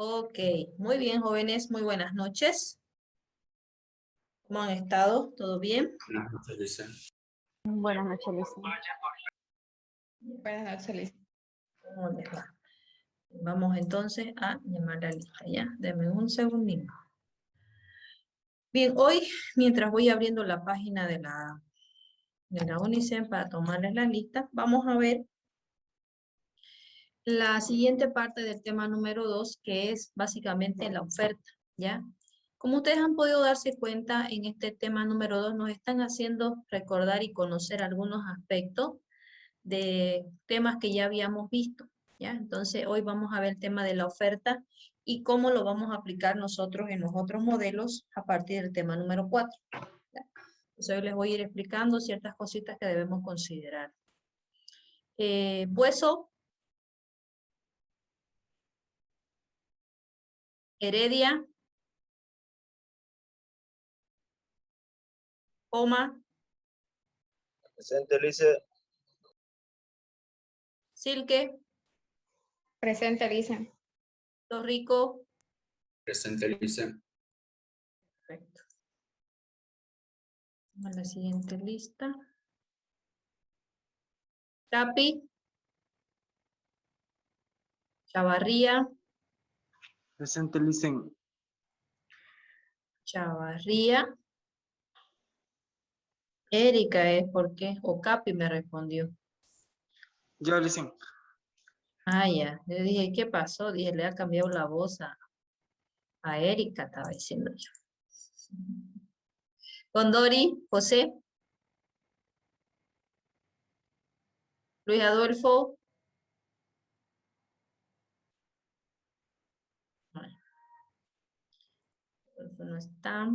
Ok, muy bien, jóvenes, muy buenas noches. ¿Cómo han estado? ¿Todo bien? Buenas noches, Lisa. Buenas noches, Lisa. Buenas noches, Liz. ¿Cómo les va? Vamos entonces a llamar la lista, ¿ya? Denme un segundito. Bien, hoy, mientras voy abriendo la página de la UNICEF para tomarles la lista, vamos a ver la siguiente parte del tema número 2, que es básicamente la oferta, ¿ya? Como ustedes han podido darse cuenta, en este tema número 2 nos están haciendo recordar y conocer algunos aspectos de temas que ya habíamos visto, ¿ya? Entonces, hoy vamos a ver el tema de la oferta y cómo lo vamos a aplicar nosotros en los otros modelos a partir del tema número 4. ¿Ya? Entonces, hoy les voy a ir explicando ciertas cositas que debemos considerar. Bueso, Heredia, Poma, Presente, Lice. Silque, Presente, Lisa. Torrico. Presente, Lisa. Perfecto. Vamos a la siguiente lista. Chapi, Chavarría, Presente, Licen. Chavarría. Erika es porque, o Capi me respondió. Yo, Licen. Ah, ya. Le dije, ¿qué pasó? Dije, le ha cambiado la voz a Erika, estaba diciendo yo. Condori, José, Luis Adolfo. Bueno, Adolfo no está.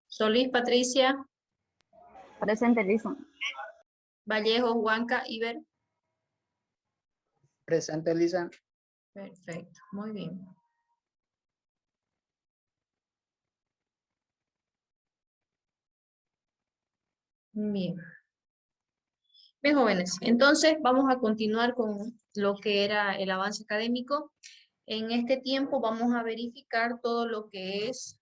Solís, Patricia, Presente, Lisa. Vallejo, Huanca, Iber. Presente, Lisa. Perfecto, muy bien. Bien. Bien, jóvenes, entonces vamos a continuar con lo que era el avance académico. En este tiempo vamos a verificar todo lo que es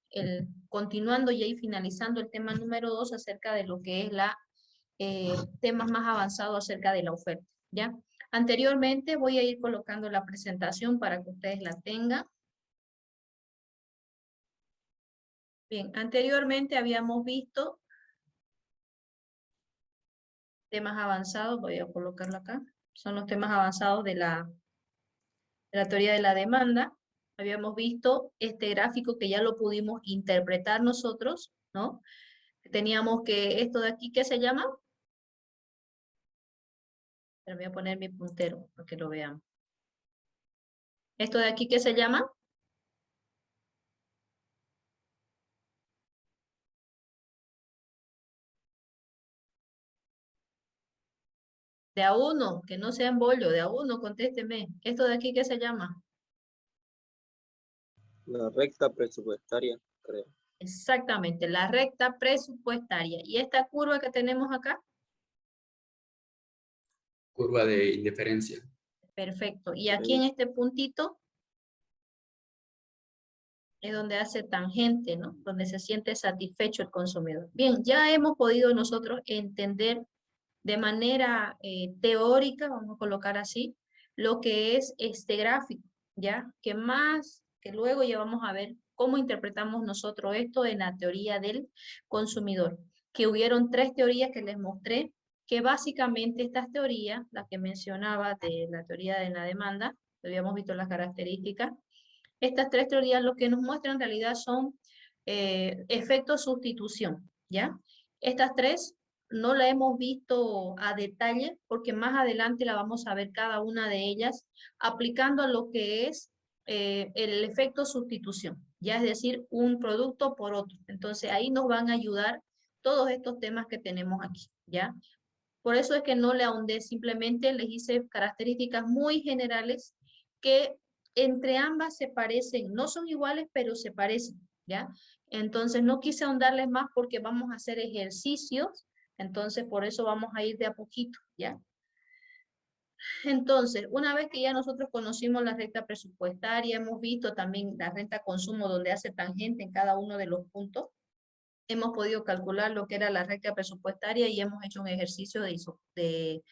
continuando ya y finalizando el tema número 2 acerca de lo que es temas más avanzados acerca de la oferta, ¿ya? Anteriormente voy a ir colocando la presentación para que ustedes la tengan. Bien, anteriormente habíamos visto temas avanzados, voy a colocarlo acá, son los temas avanzados de la teoría de la demanda. Habíamos visto este gráfico que ya lo pudimos interpretar nosotros, ¿no? Teníamos que esto de aquí, ¿qué se llama? Pero voy a poner mi puntero para que lo vean. Esto de aquí, ¿qué se llama? De a uno, que no sea embollo, de a uno, contésteme. ¿Esto de aquí qué se llama? La recta presupuestaria, creo. Exactamente, la recta presupuestaria. ¿Y esta curva que tenemos acá? Curva de indiferencia. Perfecto. Y aquí en este puntito es donde hace tangente, ¿no? Donde se siente satisfecho el consumidor. Bien, ya hemos podido nosotros entender de manera teórica, vamos a colocar así, lo que es este gráfico, ¿ya? Que luego ya vamos a ver cómo interpretamos nosotros esto en la teoría del consumidor, que hubieron 3 teorías que les mostré, que básicamente estas teorías, las que mencionaba de la teoría de la demanda, habíamos visto las características, estas 3 teorías lo que nos muestran en realidad son efectos sustitución, ¿ya? Estas 3 no la hemos visto a detalle porque más adelante la vamos a ver cada una de ellas aplicando a lo que es el efecto sustitución, ya es decir, un producto por otro. Entonces ahí nos van a ayudar todos estos temas que tenemos aquí, ¿ya? Por eso es que no le ahondé, simplemente les hice características muy generales que entre ambas se parecen, no son iguales, pero se parecen, ¿ya? Entonces no quise ahondarles más porque vamos a hacer ejercicios, entonces por eso vamos a ir de a poquito, ¿ya? Entonces, una vez que ya nosotros conocimos la recta presupuestaria, hemos visto también la renta consumo donde hace tangente en cada uno de los puntos, hemos podido calcular lo que era la recta presupuestaria y hemos hecho un ejercicio de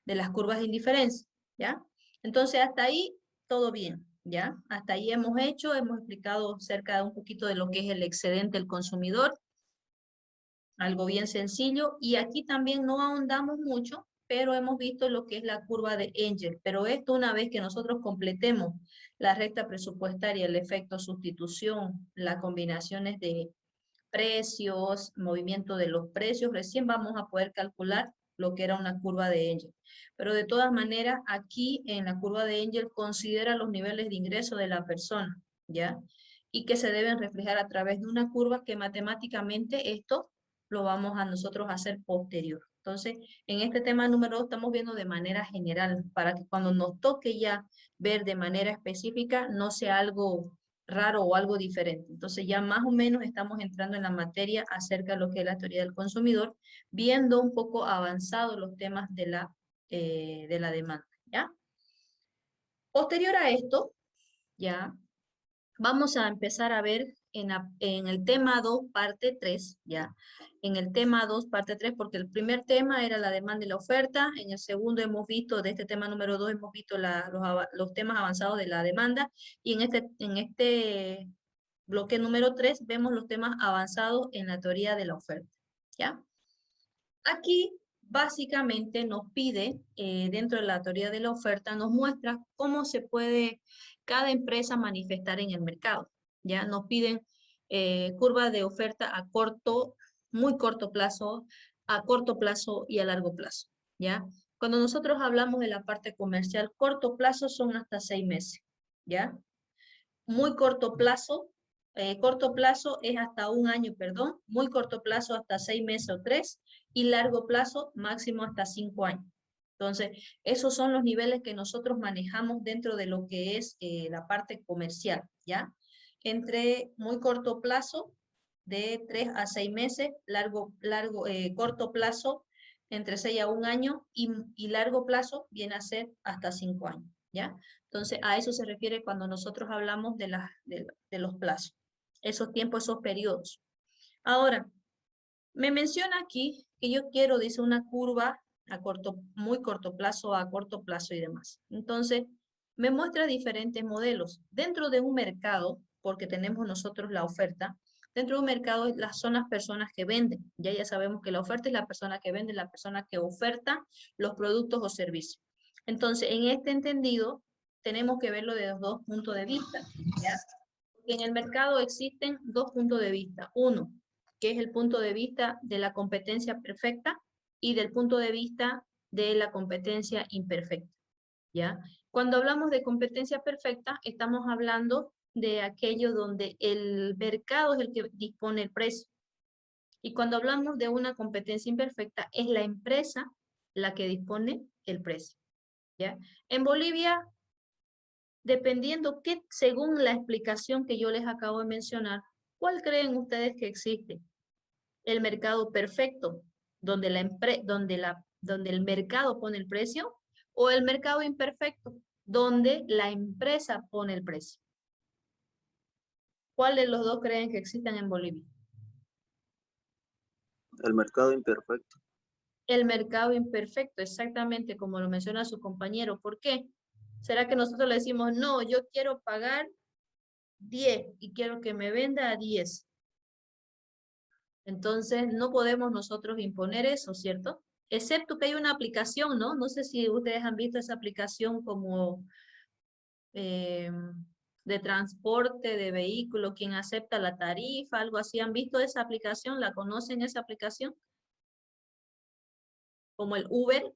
las curvas de indiferencia, ¿ya? Entonces, hasta ahí, todo bien, ¿ya? Hasta ahí hemos explicado cerca de un poquito de lo que es el excedente del consumidor, algo bien sencillo, y aquí también no ahondamos mucho, pero hemos visto lo que es la curva de Engel, pero esto una vez que nosotros completemos la recta presupuestaria, el efecto sustitución, las combinaciones de precios, movimiento de los precios, recién vamos a poder calcular lo que era una curva de Engel. Pero de todas maneras, aquí en la curva de Engel considera los niveles de ingreso de la persona, ¿ya? Y que se deben reflejar a través de una curva que matemáticamente esto lo vamos a nosotros hacer posterior. Entonces, en este tema número 2 estamos viendo de manera general, para que cuando nos toque ya ver de manera específica, no sea algo raro o algo diferente. Entonces ya más o menos estamos entrando en la materia acerca de lo que es la teoría del consumidor, viendo un poco avanzados los temas de la demanda, ¿ya? Posterior a esto, ya, vamos a empezar a ver en el tema 2, parte 3, ¿ya? En el tema 2, parte 3, porque el primer tema era la demanda y la oferta, en el segundo hemos visto, de este tema número 2, hemos visto los temas avanzados de la demanda, y en este bloque número 3 vemos los temas avanzados en la teoría de la oferta, ¿ya? Aquí básicamente nos pide, dentro de la teoría de la oferta, nos muestra cómo se puede cada empresa manifestar en el mercado. Ya nos piden curvas de oferta a corto, muy corto plazo, a corto plazo y a largo plazo. ¿Ya? Cuando nosotros hablamos de la parte comercial, corto plazo son hasta 6 meses. ¿Ya? Muy corto plazo es hasta un año, perdón, muy corto plazo hasta 6 meses o 3, y largo plazo máximo hasta 5 años. Entonces, esos son los niveles que nosotros manejamos dentro de lo que es la parte comercial, ¿ya? Entre muy corto plazo, de 3 a 6 meses, corto plazo, entre 6 a 1 año, y largo plazo viene a ser hasta 5 años, ¿ya? Entonces, a eso se refiere cuando nosotros hablamos de los plazos, esos tiempos, esos periodos. Ahora, me menciona aquí que yo quiero, dice, una curva a muy corto plazo, a corto plazo y demás. Entonces, me muestra diferentes modelos. Dentro de un mercado, porque tenemos nosotros la oferta, dentro de un mercado son las personas que venden. Ya sabemos que la oferta es la persona que vende, la persona que oferta los productos o servicios. Entonces, en este entendido, tenemos que verlo de los dos puntos de vista, ¿ya? En el mercado existen dos puntos de vista. Uno, que es el punto de vista de la competencia perfecta, y del punto de vista de la competencia imperfecta, ¿ya? Cuando hablamos de competencia perfecta, estamos hablando de aquello donde el mercado es el que dispone el precio. Y cuando hablamos de una competencia imperfecta, es la empresa la que dispone el precio, ¿ya? En Bolivia, dependiendo según la explicación que yo les acabo de mencionar, ¿cuál creen ustedes que existe? El mercado perfecto, donde el mercado pone el precio, o el mercado imperfecto, donde la empresa pone el precio. ¿Cuál de los dos creen que existen en Bolivia? El mercado imperfecto. El mercado imperfecto, exactamente como lo menciona su compañero. ¿Por qué? ¿Será que nosotros le decimos, no, yo quiero pagar 10 y quiero que me venda a 10? Entonces, no podemos nosotros imponer eso, ¿cierto? Excepto que hay una aplicación, ¿no? No sé si ustedes han visto esa aplicación como de transporte de vehículos, quien acepta la tarifa, algo así. ¿Han visto esa aplicación? ¿La conocen esa aplicación? Como el Uber.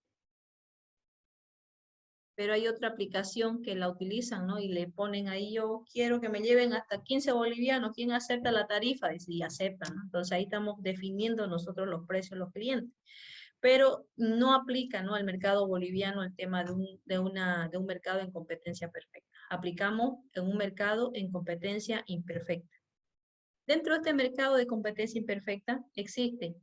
Pero hay otra aplicación que la utilizan, ¿no? Y le ponen ahí, yo quiero que me lleven hasta 15 bolivianos, ¿quién acepta la tarifa? Dice, y aceptan, ¿no? Entonces ahí estamos definiendo nosotros los precios de los clientes. Pero no aplica, ¿no?, al mercado boliviano el tema de un mercado en competencia perfecta. Aplicamos en un mercado en competencia imperfecta. Dentro de este mercado de competencia imperfecta existen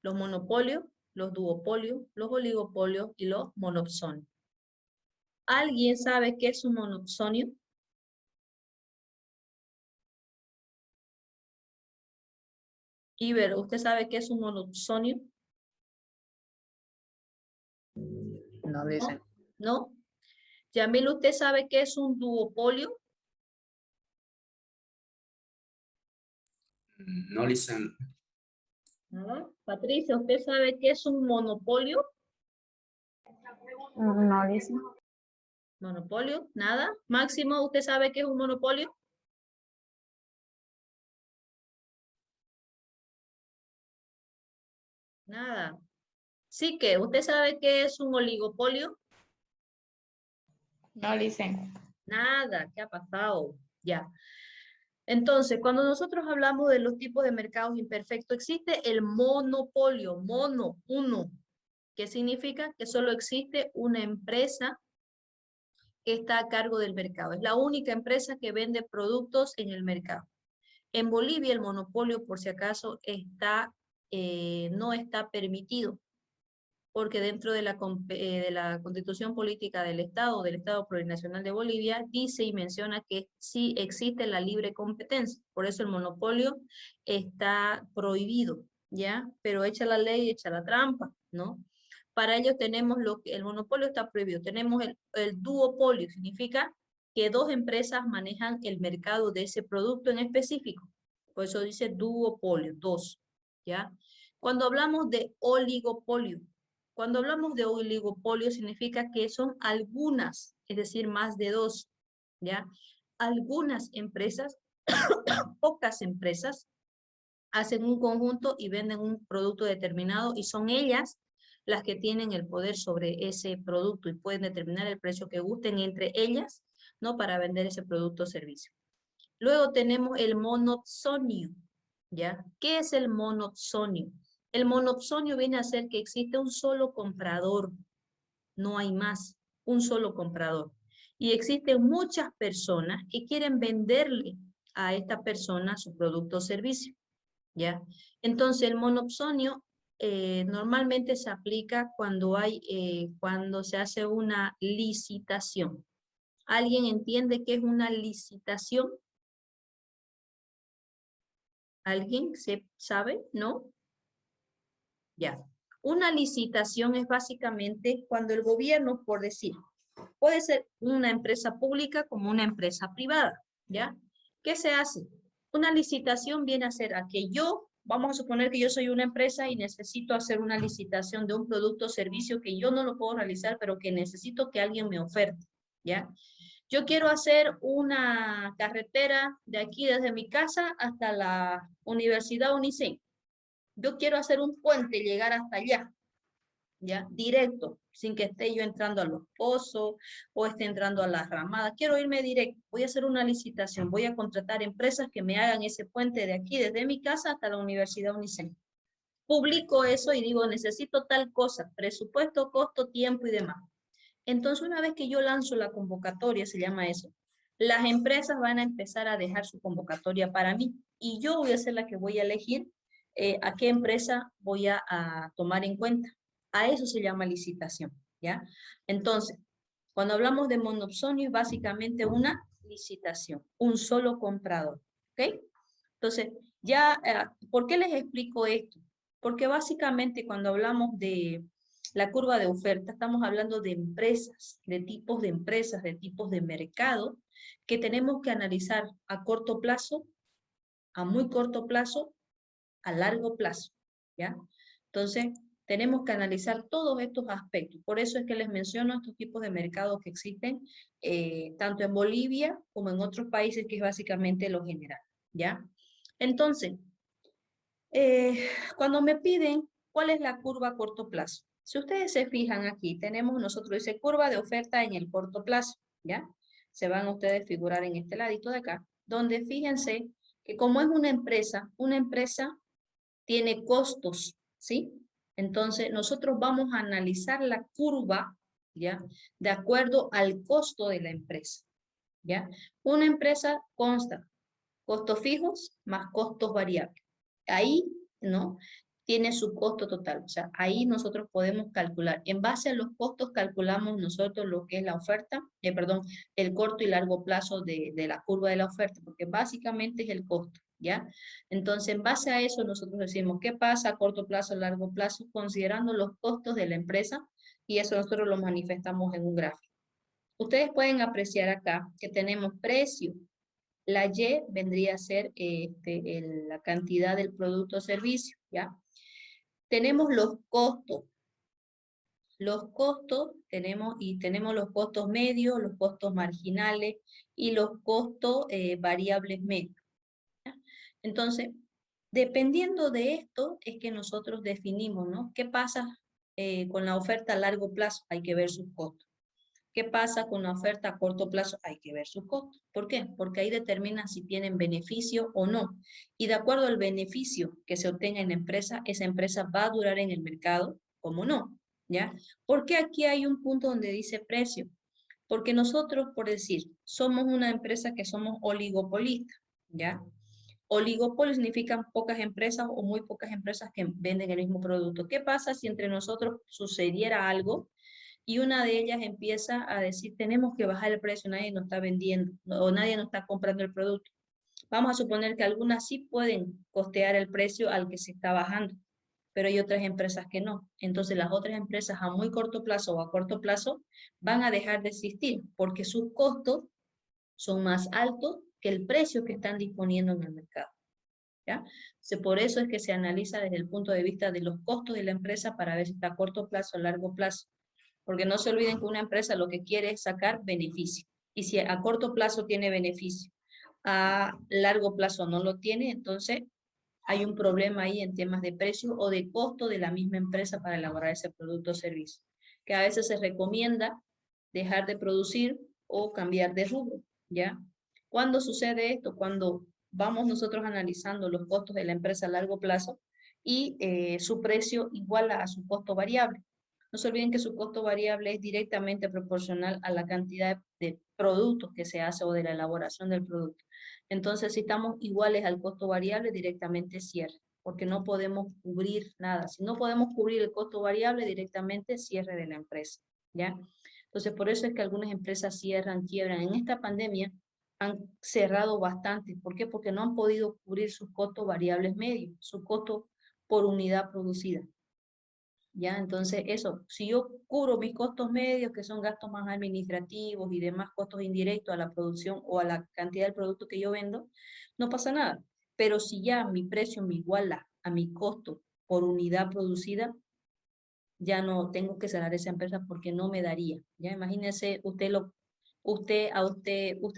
los monopolios, los duopolios, los oligopolios y los monopsonios. ¿Alguien sabe qué es un monopsonio? Iber, ¿usted sabe qué es un monopsonio? No dicen. ¿No? Yamil, ¿usted sabe qué es un duopolio? No listen. Nada. Patricia, ¿usted sabe qué es un monopolio? No listen. Monopolio, nada. Máximo, ¿usted sabe qué es un monopolio? Nada. Sí que, ¿usted sabe qué es un oligopolio? No dicen. Nada, ¿qué ha pasado? Ya. Entonces, cuando nosotros hablamos de los tipos de mercados imperfectos, existe el monopolio, mono, uno, que significa que solo existe una empresa que está a cargo del mercado. Es la única empresa que vende productos en el mercado. En Bolivia el monopolio, por si acaso, no está permitido, porque dentro de la Constitución Política del Estado Plurinacional de Bolivia, dice y menciona que sí existe la libre competencia. Por eso el monopolio está prohibido, ¿ya? Pero echa la ley, echa la trampa, ¿no? Para ello tenemos el monopolio está prohibido. Tenemos el duopolio, significa que dos empresas manejan el mercado de ese producto en específico. Por eso dice duopolio, dos, ¿ya? Cuando hablamos de oligopolio, significa que son algunas, es decir, más de dos, ¿ya? Algunas empresas, pocas empresas, hacen un conjunto y venden un producto determinado y son ellas las que tienen el poder sobre ese producto y pueden determinar el precio que gusten entre ellas, ¿no? Para vender ese producto o servicio. Luego tenemos el monopsonio, ¿ya? ¿Qué es el monopsonio? El monopsonio viene a ser que existe un solo comprador, no hay más, un solo comprador. Y existen muchas personas que quieren venderle a esta persona su producto o servicio, ¿ya? Entonces el monopsonio normalmente se aplica cuando se hace una licitación. ¿Alguien entiende qué es una licitación? ¿Alguien sabe? ¿No? Ya. Una licitación es básicamente cuando el gobierno, por decir, puede ser una empresa pública como una empresa privada, ¿ya? ¿Qué se hace? Una licitación viene a ser a que vamos a suponer que yo soy una empresa y necesito hacer una licitación de un producto o servicio que yo no lo puedo realizar, pero que necesito que alguien me oferte, ¿ya? Yo quiero hacer una carretera de aquí desde mi casa hasta la Universidad UNICEN. Yo quiero hacer un puente y llegar hasta allá, ¿ya? Directo, sin que esté yo entrando a los pozos o esté entrando a las ramadas. Quiero irme directo. Voy a hacer una licitación. Voy a contratar empresas que me hagan ese puente de aquí, desde mi casa hasta la Universidad UNICEN. Publico eso y digo, necesito tal cosa, presupuesto, costo, tiempo y demás. Entonces, una vez que yo lanzo la convocatoria, se llama eso, las empresas van a empezar a dejar su convocatoria para mí y yo voy a ser la que voy a elegir a qué empresa voy a tomar en cuenta. A eso se llama licitación, ¿ya? Entonces, cuando hablamos de monopsonio es básicamente una licitación, un solo comprador, ¿ok? Entonces, ¿por qué les explico esto? Porque básicamente cuando hablamos de la curva de oferta, estamos hablando de empresas, de tipos de mercado que tenemos que analizar a corto plazo, a muy corto plazo, a largo plazo, ¿ya? Entonces, tenemos que analizar todos estos aspectos. Por eso es que les menciono estos tipos de mercados que existen, tanto en Bolivia como en otros países, que es básicamente lo general, ¿ya? Entonces, cuando me piden cuál es la curva a corto plazo, si ustedes se fijan aquí, tenemos nosotros dice curva de oferta en el corto plazo, ¿ya? Se van ustedes a figurar en este ladito de acá, donde fíjense que como es una empresa tiene costos, ¿sí? Entonces, nosotros vamos a analizar la curva, ¿ya? De acuerdo al costo de la empresa, ¿ya? Una empresa consta costos fijos más costos variables. Ahí, ¿no? tiene su costo total. O sea, ahí nosotros podemos calcular. En base a los costos calculamos nosotros lo que es la oferta, perdón, el corto y largo plazo de la curva de la oferta, porque básicamente es el costo, ¿ya? Entonces, en base a eso nosotros decimos qué pasa a corto plazo, largo plazo, considerando los costos de la empresa, y eso nosotros lo manifestamos en un gráfico. Ustedes pueden apreciar acá que tenemos precio. La Y vendría a ser la cantidad del producto o servicio, ¿ya? Tenemos los costos. Los costos tenemos los costos medios, los costos marginales y los costos variables medios, ¿ya? Entonces, dependiendo de esto es que nosotros definimos, ¿no? ¿Qué pasa con la oferta a largo plazo? Hay que ver sus costos. ¿Qué pasa con la oferta a corto plazo? Hay que ver sus costos. ¿Por qué? Porque ahí determina si tienen beneficio o no. Y de acuerdo al beneficio que se obtenga en la empresa, esa empresa va a durar en el mercado, como no, ¿ya? Porque aquí hay un punto donde dice precio. Porque nosotros, por decir, somos una empresa que somos oligopolistas, ¿ya? Oligopolio significan pocas empresas o muy pocas empresas que venden el mismo producto. ¿Qué pasa si entre nosotros sucediera algo y una de ellas empieza a decir, tenemos que bajar el precio, nadie nos está vendiendo o nadie nos está comprando el producto? Vamos a suponer que algunas sí pueden costear el precio al que se está bajando, pero hay otras empresas que no. Entonces las otras empresas a muy corto plazo o a corto plazo van a dejar de existir porque sus costos son más altos que el precio que están disponiendo en el mercado, ¿ya? Entonces, por eso es que se analiza desde el punto de vista de los costos de la empresa para ver si está a corto plazo o a largo plazo. Porque no se olviden que una empresa lo que quiere es sacar beneficio. Y si a corto plazo tiene beneficio, a largo plazo no lo tiene, entonces hay un problema ahí en temas de precio o de costo de la misma empresa para elaborar ese producto o servicio. Que a veces se recomienda dejar de producir o cambiar de rubro, ¿ya? ¿Cuándo sucede esto? Cuando vamos nosotros analizando los costos de la empresa a largo plazo y su precio iguala a su costo variable. No se olviden que su costo variable es directamente proporcional a la cantidad de productos que se hace o de la elaboración del producto. Entonces, si estamos iguales al costo variable, directamente cierre, porque no podemos cubrir nada. Si no podemos cubrir el costo variable, directamente cierre de la empresa, ¿ya? Entonces, por eso es que algunas empresas cierran, quiebran. En esta pandemia han cerrado bastante. ¿Por qué? Porque no han podido cubrir sus costos variables medios, su costo por unidad producida. ¿Ya? Entonces, eso, si yo cubro mis costos medios, que son gastos más administrativos y demás costos indirectos a la producción o a la cantidad del producto que yo vendo, no pasa nada. Pero si ya mi precio me iguala a mi costo por unidad producida, ya no tengo que cerrar esa empresa porque no me daría. Ya imagínese, usted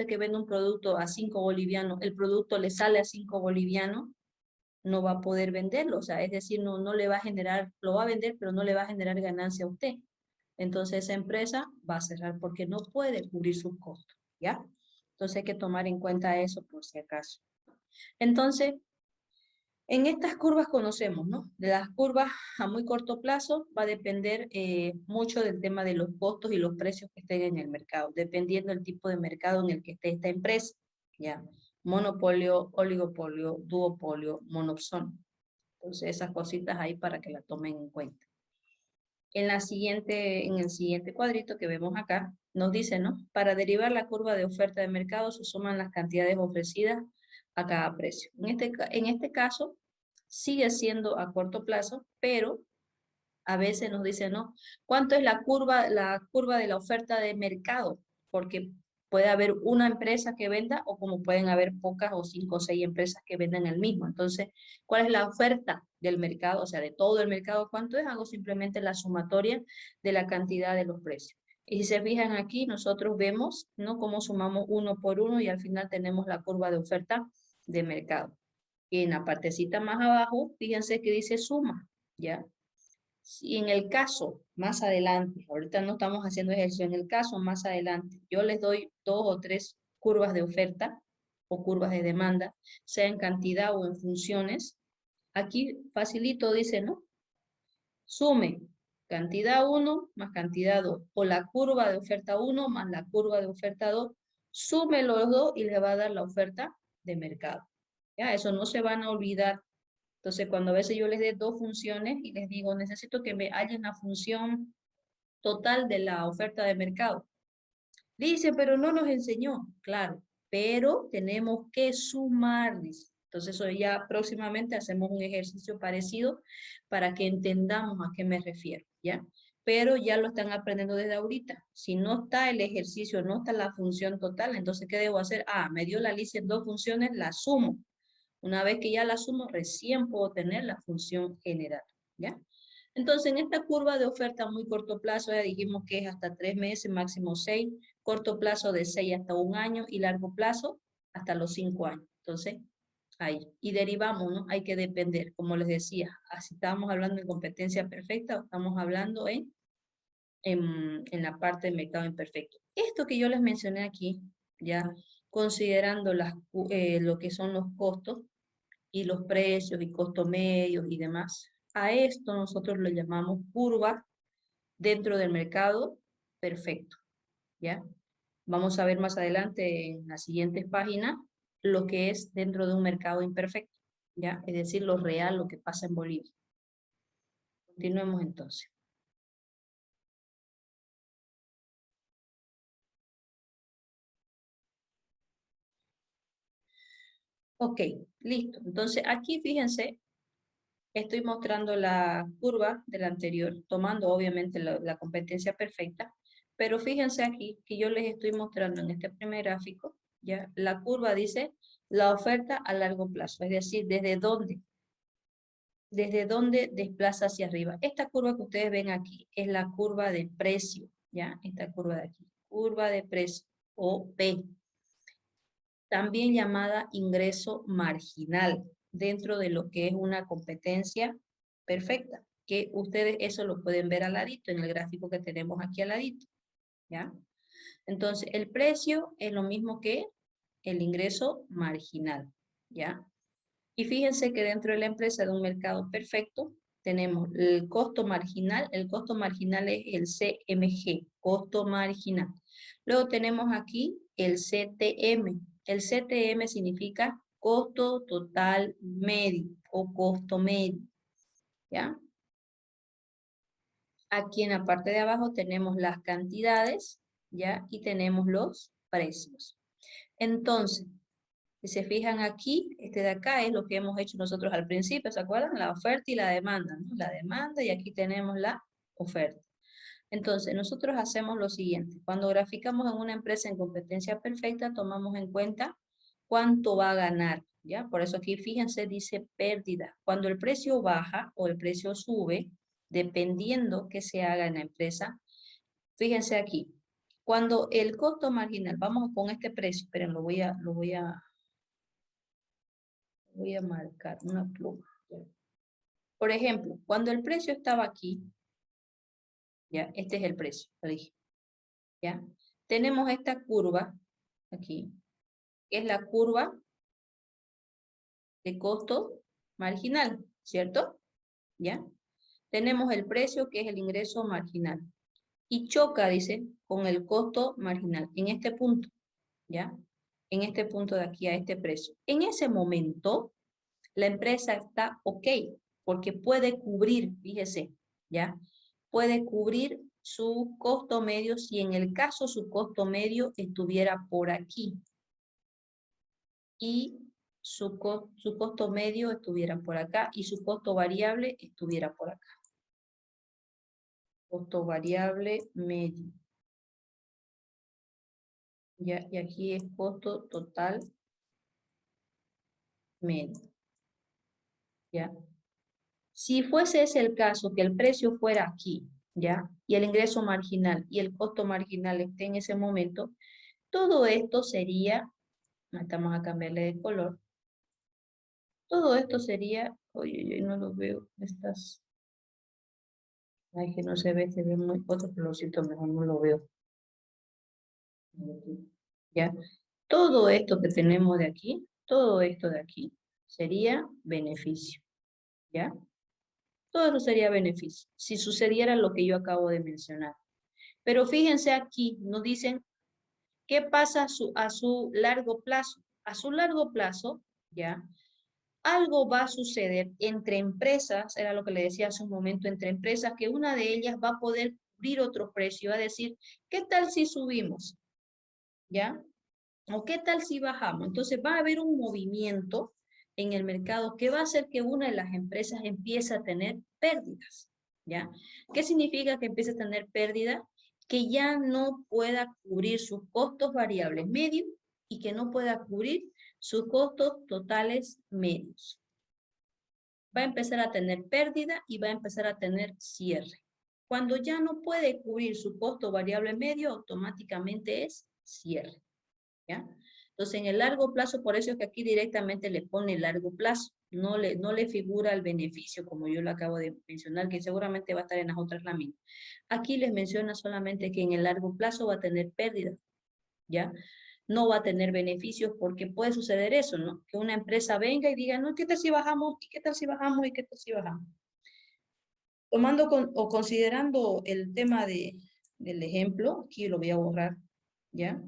que vende un producto a 5 bolivianos, el producto le sale a 5 bolivianos, no va a poder venderlo, o sea, es decir, no le va a generar, lo va a vender, pero no le va a generar ganancia a usted. Entonces esa empresa va a cerrar porque no puede cubrir sus costos, ¿ya? Entonces hay que tomar en cuenta eso por si acaso. Entonces, en estas curvas conocemos, ¿no? De las curvas a muy corto plazo va a depender mucho del tema de los costos y los precios que estén en el mercado, dependiendo del tipo de mercado en el que esté esta empresa, ¿ya? Monopolio, oligopolio, duopolio, monopsonio. Entonces esas cositas ahí para que la tomen en cuenta. En el siguiente cuadrito que vemos acá, nos dice, ¿no? Para derivar la curva de oferta de mercado se suman las cantidades ofrecidas a cada precio. En este caso, sigue siendo a corto plazo, pero a veces nos dice, ¿no? ¿Cuánto es la curva de la oferta de mercado? Porque puede haber una empresa que venda o como pueden haber pocas o 5 o 6 empresas que vendan el mismo. Entonces, ¿cuál es la oferta del mercado? O sea, de todo el mercado, ¿cuánto es? Hago simplemente la sumatoria de la cantidad de los precios. Y si se fijan aquí, nosotros vemos, ¿no? Cómo sumamos uno por uno y al final tenemos la curva de oferta de mercado. Y en la partecita más abajo, fíjense que dice suma, ¿ya? Si en el caso más adelante, ahorita no estamos haciendo ejercicio, en el caso más adelante, yo les doy 2 o 3 curvas de oferta o curvas de demanda, sea en cantidad o en funciones. Aquí facilito dice, ¿no? Sume cantidad 1 más cantidad 2, o la curva de oferta 1 más la curva de oferta 2, sume los dos y le va a dar la oferta de mercado. Ya, eso no se van a olvidar Entonces, cuando a veces yo les dé dos funciones y les digo, necesito que me hallen la función total de la oferta de mercado. Dice, pero no nos enseñó. Claro, pero tenemos que sumar, dice. Entonces, eso ya próximamente hacemos un ejercicio parecido para que entendamos a qué me refiero, ¿ya? Pero ya lo están aprendiendo desde ahorita. Si no está el ejercicio, no está la función total, entonces, ¿qué debo hacer? Ah, me dio la lista en dos funciones, la sumo. Una vez que ya la sumo, recién puedo tener la función general, ¿ya? Entonces, en esta curva de oferta a muy corto plazo, ya dijimos que es hasta 3 meses, máximo 6, corto plazo de 6 hasta 1 año y largo plazo hasta los 5 años. Entonces, ahí. Y derivamos, ¿no? Hay que depender, como les decía, si estamos hablando en competencia perfecta o estamos hablando en la parte de mercado imperfecto. Esto que yo les mencioné aquí, ya considerando lo que son los costos y los precios y costos medios y demás, a esto nosotros lo llamamos curva dentro del mercado perfecto, ¿ya? Vamos a ver más adelante en las siguientes páginas lo que es dentro de un mercado imperfecto, ¿ya? Es decir, lo real, lo que pasa en Bolivia. Continuemos entonces. Ok, listo. Entonces aquí fíjense, estoy mostrando la curva del anterior, tomando obviamente la competencia perfecta, pero fíjense aquí que yo les estoy mostrando en este primer gráfico, ya la curva dice la oferta a largo plazo, es decir, desde dónde desplaza hacia arriba. Esta curva que ustedes ven aquí es la curva de precio, ya, esta curva de aquí, curva de precio o P, también llamada ingreso marginal, dentro de lo que es una competencia perfecta, que ustedes eso lo pueden ver al ladito, en el gráfico que tenemos aquí al ladito, ¿ya? Entonces, el precio es lo mismo que el ingreso marginal, ¿ya? Y fíjense que dentro de la empresa de un mercado perfecto, tenemos el costo marginal es el CMG, costo marginal. Luego tenemos aquí el CTM. El CTM significa costo total medio o costo medio, ¿ya? Aquí en la parte de abajo tenemos las cantidades, ¿ya? Y tenemos los precios. Entonces, si se fijan aquí, este de acá es lo que hemos hecho nosotros al principio, ¿se acuerdan? La oferta y la demanda, ¿no? La demanda y aquí tenemos la oferta. Entonces, nosotros hacemos lo siguiente. Cuando graficamos en una empresa en competencia perfecta, tomamos en cuenta cuánto va a ganar, ¿ya? Por eso aquí, fíjense, dice pérdida. Cuando el precio baja o el precio sube, dependiendo que se haga en la empresa, fíjense aquí. Cuando el costo marginal, vamos con este precio, pero lo voy a marcar una pluma. Por ejemplo, cuando el precio estaba aquí, ya, este es el precio, lo dije, ya. Tenemos esta curva aquí, que es la curva de costo marginal, ¿cierto? Ya. Tenemos el precio, que es el ingreso marginal. Y choca, dice, con el costo marginal, en este punto, ¿ya? En este punto de aquí, a este precio. En ese momento, la empresa está ok, porque puede cubrir, fíjese, ¿ya? Puede cubrir su costo medio si en el caso su costo medio estuviera por aquí y su costo medio estuviera por acá y su costo variable estuviera por acá. Costo variable medio. ¿Ya? Y aquí es costo total medio. ¿Ya? Si fuese ese el caso, que el precio fuera aquí, ¿ya? Y el ingreso marginal y el costo marginal esté en ese momento, todo esto sería, vamos a cambiarle de color, todo esto sería, oye, no lo veo, estas, ay, que no se ve muy, otro colorcito mejor no lo veo. ¿Ya? Todo esto que tenemos de aquí, todo esto de aquí, sería beneficio, ¿ya? Todo eso sería beneficio, si sucediera lo que yo acabo de mencionar. Pero fíjense aquí, nos dicen, ¿qué pasa a su largo plazo? A su largo plazo, ¿ya? algo va a suceder entre empresas, era lo que le decía hace un momento, entre empresas, que una de ellas va a poder cubrir otro precio, va a decir, ¿qué tal si subimos? ¿Ya? ¿O qué tal si bajamos? Entonces va a haber un movimiento en el mercado que va a hacer que una de las empresas empiece a tener pérdidas, ¿ya? ¿Qué significa que empiece a tener pérdidas? Que ya no pueda cubrir sus costos variables medios y que no pueda cubrir sus costos totales medios. Va a empezar a tener pérdida y va a empezar a tener cierre. Cuando ya no puede cubrir su costo variable medio, automáticamente es cierre. ¿Ya? Entonces, en el largo plazo, por eso es que aquí directamente le pone largo plazo, no le figura el beneficio, como yo lo acabo de mencionar, que seguramente va a estar en las otras láminas. Aquí les menciona solamente que en el largo plazo va a tener pérdida, ¿ya? No va a tener beneficios porque puede suceder eso, ¿no? Que una empresa venga y diga, no, ¿qué tal si bajamos? ¿Y qué tal si bajamos? ¿Y qué tal si bajamos? Tomando o considerando el tema del ejemplo, aquí lo voy a borrar, ¿ya?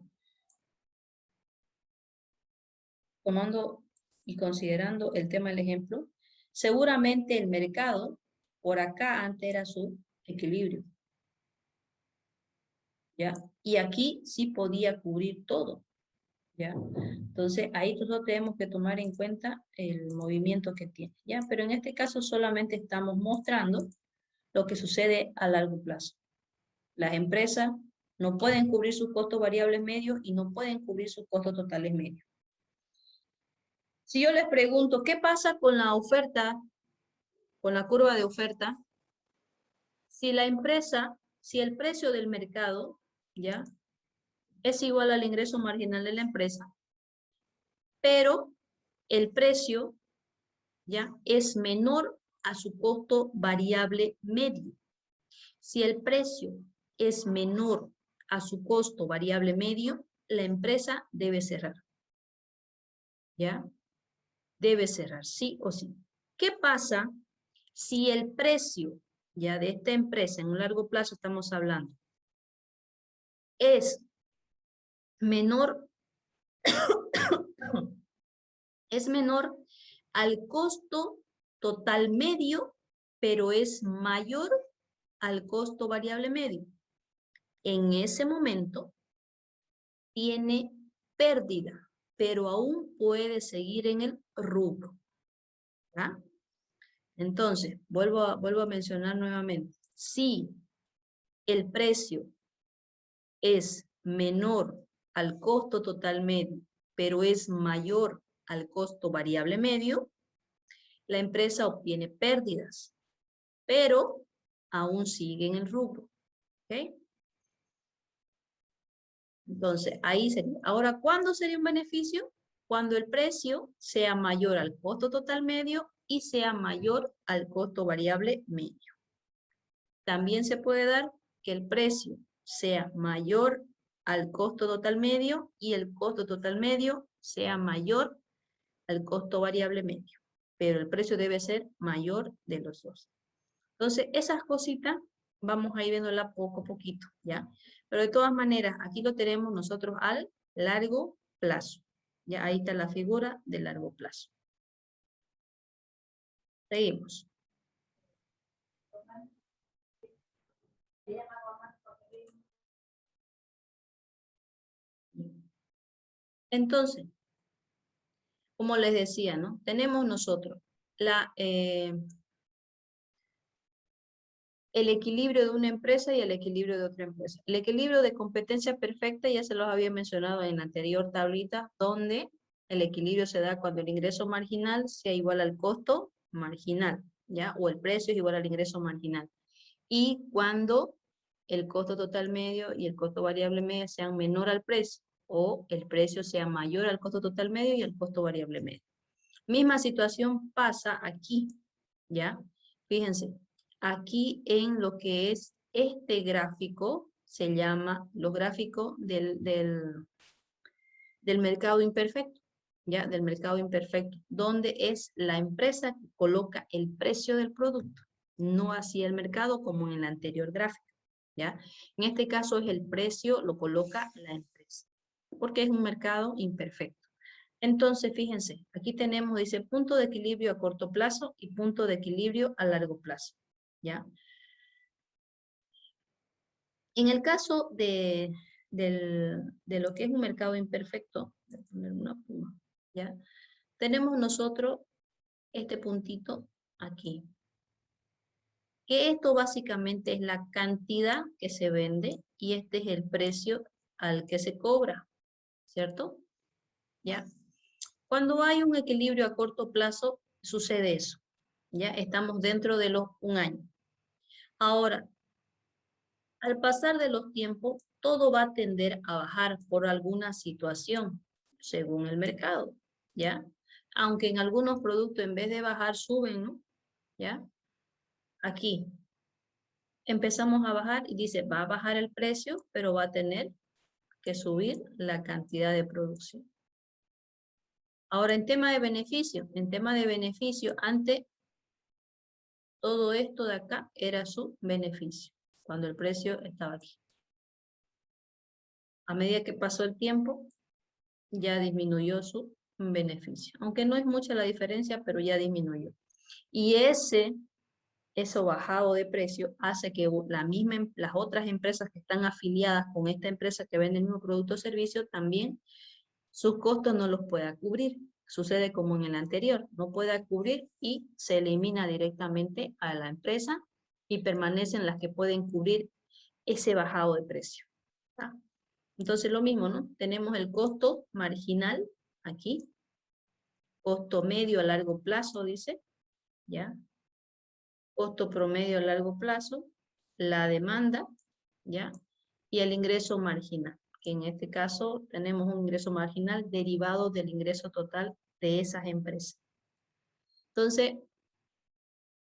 Tomando y considerando el tema del ejemplo, seguramente el mercado por acá antes era su equilibrio, ¿ya? Y aquí sí podía cubrir todo, ¿ya? Entonces ahí nosotros tenemos que tomar en cuenta el movimiento que tiene, ¿ya? Pero en este caso solamente estamos mostrando lo que sucede a largo plazo. Las empresas no pueden cubrir sus costos variables medios y no pueden cubrir sus costos totales medios. Si yo les pregunto, ¿qué pasa con la oferta, con la curva de oferta? Si la empresa, si el precio del mercado, ¿ya? Es igual al ingreso marginal de la empresa, pero el precio, ¿ya? Es menor a su costo variable medio. Si el precio es menor a su costo variable medio, la empresa debe cerrar, ¿ya? Debe cerrar, sí o sí. ¿Qué pasa si el precio ya de esta empresa, en un largo plazo estamos hablando, es menor, es menor al costo total medio, pero es mayor al costo variable medio? En ese momento tiene pérdida, pero aún puede seguir en el rubro, ¿verdad? Entonces, vuelvo a mencionar nuevamente. Si el precio es menor al costo total medio, pero es mayor al costo variable medio, la empresa obtiene pérdidas, pero aún sigue en el rubro. ¿Ok? Entonces, ahí sería. Ahora, ¿cuándo sería un beneficio? Cuando el precio sea mayor al costo total medio y sea mayor al costo variable medio. También se puede dar que el precio sea mayor al costo total medio y el costo total medio sea mayor al costo variable medio. Pero el precio debe ser mayor de los dos. Entonces, esas cositas vamos a ir viéndola poco a poquito, ¿ya? Pero de todas maneras, aquí lo tenemos nosotros al largo plazo. Ya ahí está la figura de largo plazo. Seguimos. Entonces, como les decía, ¿no? Tenemos nosotros el equilibrio de una empresa y el equilibrio de otra empresa. El equilibrio de competencia perfecta ya se los había mencionado en la anterior tablita, donde el equilibrio se da cuando el ingreso marginal sea igual al costo marginal, ¿ya? O el precio es igual al ingreso marginal. Y cuando el costo total medio y el costo variable medio sean menor al precio, o el precio sea mayor al costo total medio y el costo variable medio. Misma situación pasa aquí, ¿ya? Fíjense, aquí en lo que es este gráfico, se llama los gráficos del mercado imperfecto, ¿ya? Del mercado imperfecto, donde es la empresa que coloca el precio del producto, no así el mercado como en el anterior gráfico, ¿ya? En este caso es el precio, lo coloca la empresa, porque es un mercado imperfecto. Entonces, fíjense, aquí tenemos, dice, punto de equilibrio a corto plazo y punto de equilibrio a largo plazo, ¿ya? En el caso de lo que es un mercado imperfecto, voy a poner una pluma, ¿ya? Tenemos nosotros este puntito aquí. Que esto básicamente es la cantidad que se vende y este es el precio al que se cobra, ¿cierto? ¿Ya? Cuando hay un equilibrio a corto plazo, sucede eso. Ya estamos dentro de los 1 año. Ahora, al pasar de los tiempos, todo va a tender a bajar por alguna situación, según el mercado, ¿ya? Aunque en algunos productos en vez de bajar, suben, ¿no? ¿Ya? Aquí empezamos a bajar y dice, va a bajar el precio, pero va a tener que subir la cantidad de producción. Ahora, en tema de beneficio, antes todo esto de acá era su beneficio, cuando el precio estaba aquí. A medida que pasó el tiempo, ya disminuyó su beneficio. Aunque no es mucha la diferencia, pero ya disminuyó. Y eso bajado de precio hace que las otras empresas que están afiliadas con esta empresa que vende el mismo producto o servicio, también sus costos no los pueda cubrir. Sucede como en el anterior, no pueda cubrir y se elimina directamente a la empresa y permanecen las que pueden cubrir ese bajado de precio. ¿Ah? Entonces lo mismo, ¿no? Tenemos el costo marginal aquí, costo medio a largo plazo, dice, ¿ya? Costo promedio a largo plazo, la demanda, ¿ya? Y el ingreso marginal, que en este caso tenemos un ingreso marginal derivado del ingreso total de esas empresas. Entonces,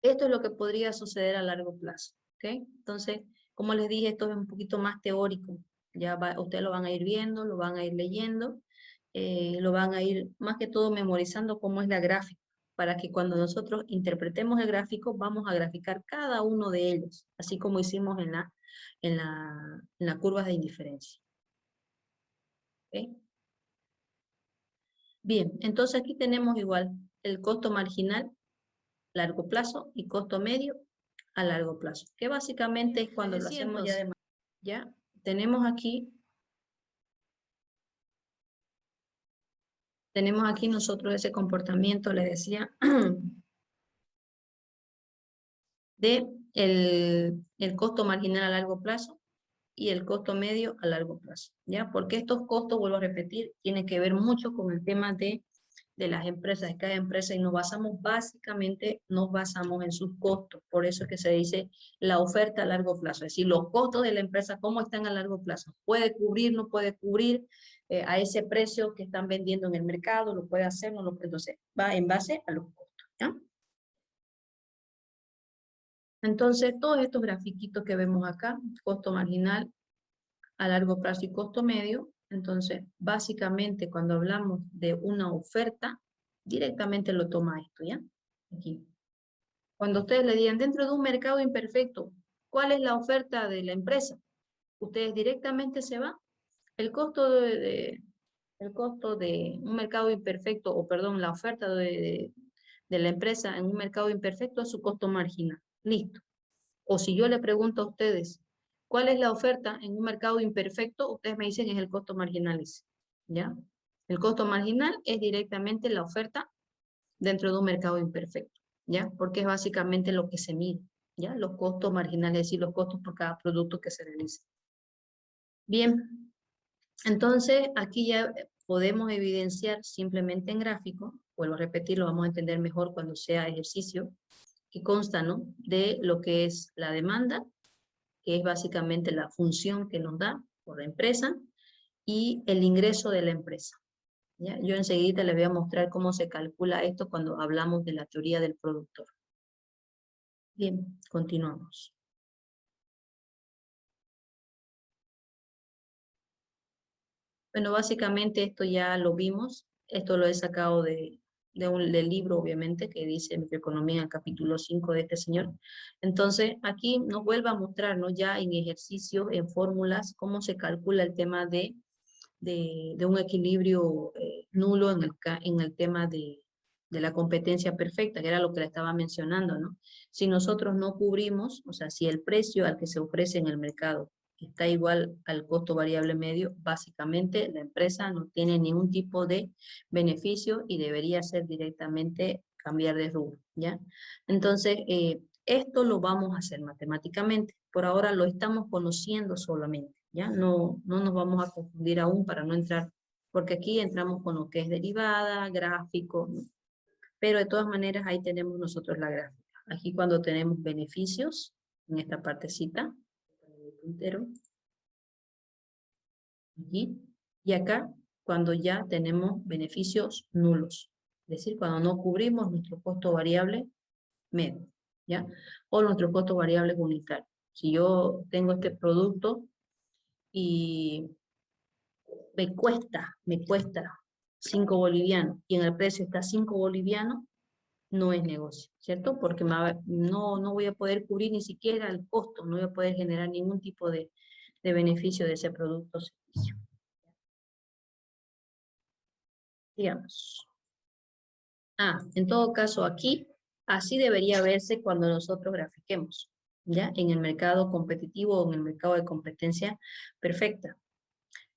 esto es lo que podría suceder a largo plazo, ¿ok? Entonces, como les dije, esto es un poquito más teórico. Ya ustedes lo van a ir viendo, lo van a ir leyendo, lo van a ir más que todo memorizando cómo es la gráfica, para que cuando nosotros interpretemos el gráfico, vamos a graficar cada uno de ellos, así como hicimos en la curva de indiferencia. ¿Okay? Bien, entonces aquí tenemos igual el costo marginal largo plazo y costo medio a largo plazo, que básicamente es cuando lo hacemos ya de ya tenemos aquí nosotros ese comportamiento, les decía, de el costo marginal a largo plazo y el costo medio a largo plazo, ¿ya? Porque estos costos, vuelvo a repetir, tienen que ver mucho con el tema de las empresas, de cada empresa, y nos basamos en sus costos. Por eso es que se dice la oferta a largo plazo, es decir, los costos de la empresa, cómo están a largo plazo. ¿Puede cubrir, no puede cubrir a ese precio que están vendiendo en el mercado? ¿Lo puede hacer, no lo puede? Entonces, va en base a los costos, ¿ya? Entonces, todos estos grafiquitos que vemos acá, costo marginal a largo plazo y costo medio, entonces, básicamente, cuando hablamos de una oferta, directamente lo toma esto, ¿ya? Aquí. Cuando ustedes le digan, dentro de un mercado imperfecto, ¿cuál es la oferta de la empresa? Ustedes directamente se van. El costo de un mercado imperfecto, o perdón, la oferta de la empresa en un mercado imperfecto es su costo marginal. Listo. O si yo le pregunto a ustedes, ¿cuál es la oferta en un mercado imperfecto? Ustedes me dicen es el costo marginal, ¿ya? El costo marginal es directamente la oferta dentro de un mercado imperfecto, ¿ya? Porque es básicamente lo que se mide, ¿ya? Los costos marginales, es decir, los costos por cada producto que se realiza. Bien, entonces aquí ya podemos evidenciar simplemente en gráfico, vuelvo a repetir, lo vamos a entender mejor cuando sea ejercicio, que consta, ¿no? De lo que es la demanda, que es básicamente la función que nos da por la empresa, y el ingreso de la empresa. ¿Ya? Yo enseguida les voy a mostrar cómo se calcula esto cuando hablamos de la teoría del productor. Bien, continuamos. Bueno, básicamente esto ya lo vimos. Esto lo he sacado del libro, obviamente, que dice Microeconomía en el capítulo 5 de este señor. Entonces, aquí nos vuelve a mostrar, ¿no? Ya en ejercicios, en fórmulas, cómo se calcula el tema de un equilibrio nulo en el tema de la competencia perfecta, que era lo que le estaba mencionando, ¿no? Si nosotros no cubrimos, o sea, si el precio al que se ofrece en el mercado está igual al costo variable medio, básicamente la empresa no tiene ningún tipo de beneficio y debería ser directamente cambiar de rubro, ¿ya? Entonces, esto lo vamos a hacer matemáticamente. Por ahora lo estamos conociendo solamente, ¿ya? No nos vamos a confundir aún para no entrar, porque aquí entramos con lo que es derivada, gráfico, ¿no? Pero de todas maneras ahí tenemos nosotros la gráfica. Aquí cuando tenemos beneficios, en esta partecita, el puntero, aquí, y acá cuando ya tenemos beneficios nulos, es decir, cuando no cubrimos nuestro costo variable medio, ¿ya? O nuestro costo variable unitario. Si yo tengo este producto y me cuesta 5 bolivianos y en el precio está 5 bolivianos, no es negocio, ¿cierto? Porque no voy a poder cubrir ni siquiera el costo, no voy a poder generar ningún tipo de beneficio de ese producto o servicio. Digamos. En todo caso aquí, así debería verse cuando nosotros grafiquemos, ¿ya? En el mercado competitivo o en el mercado de competencia perfecta.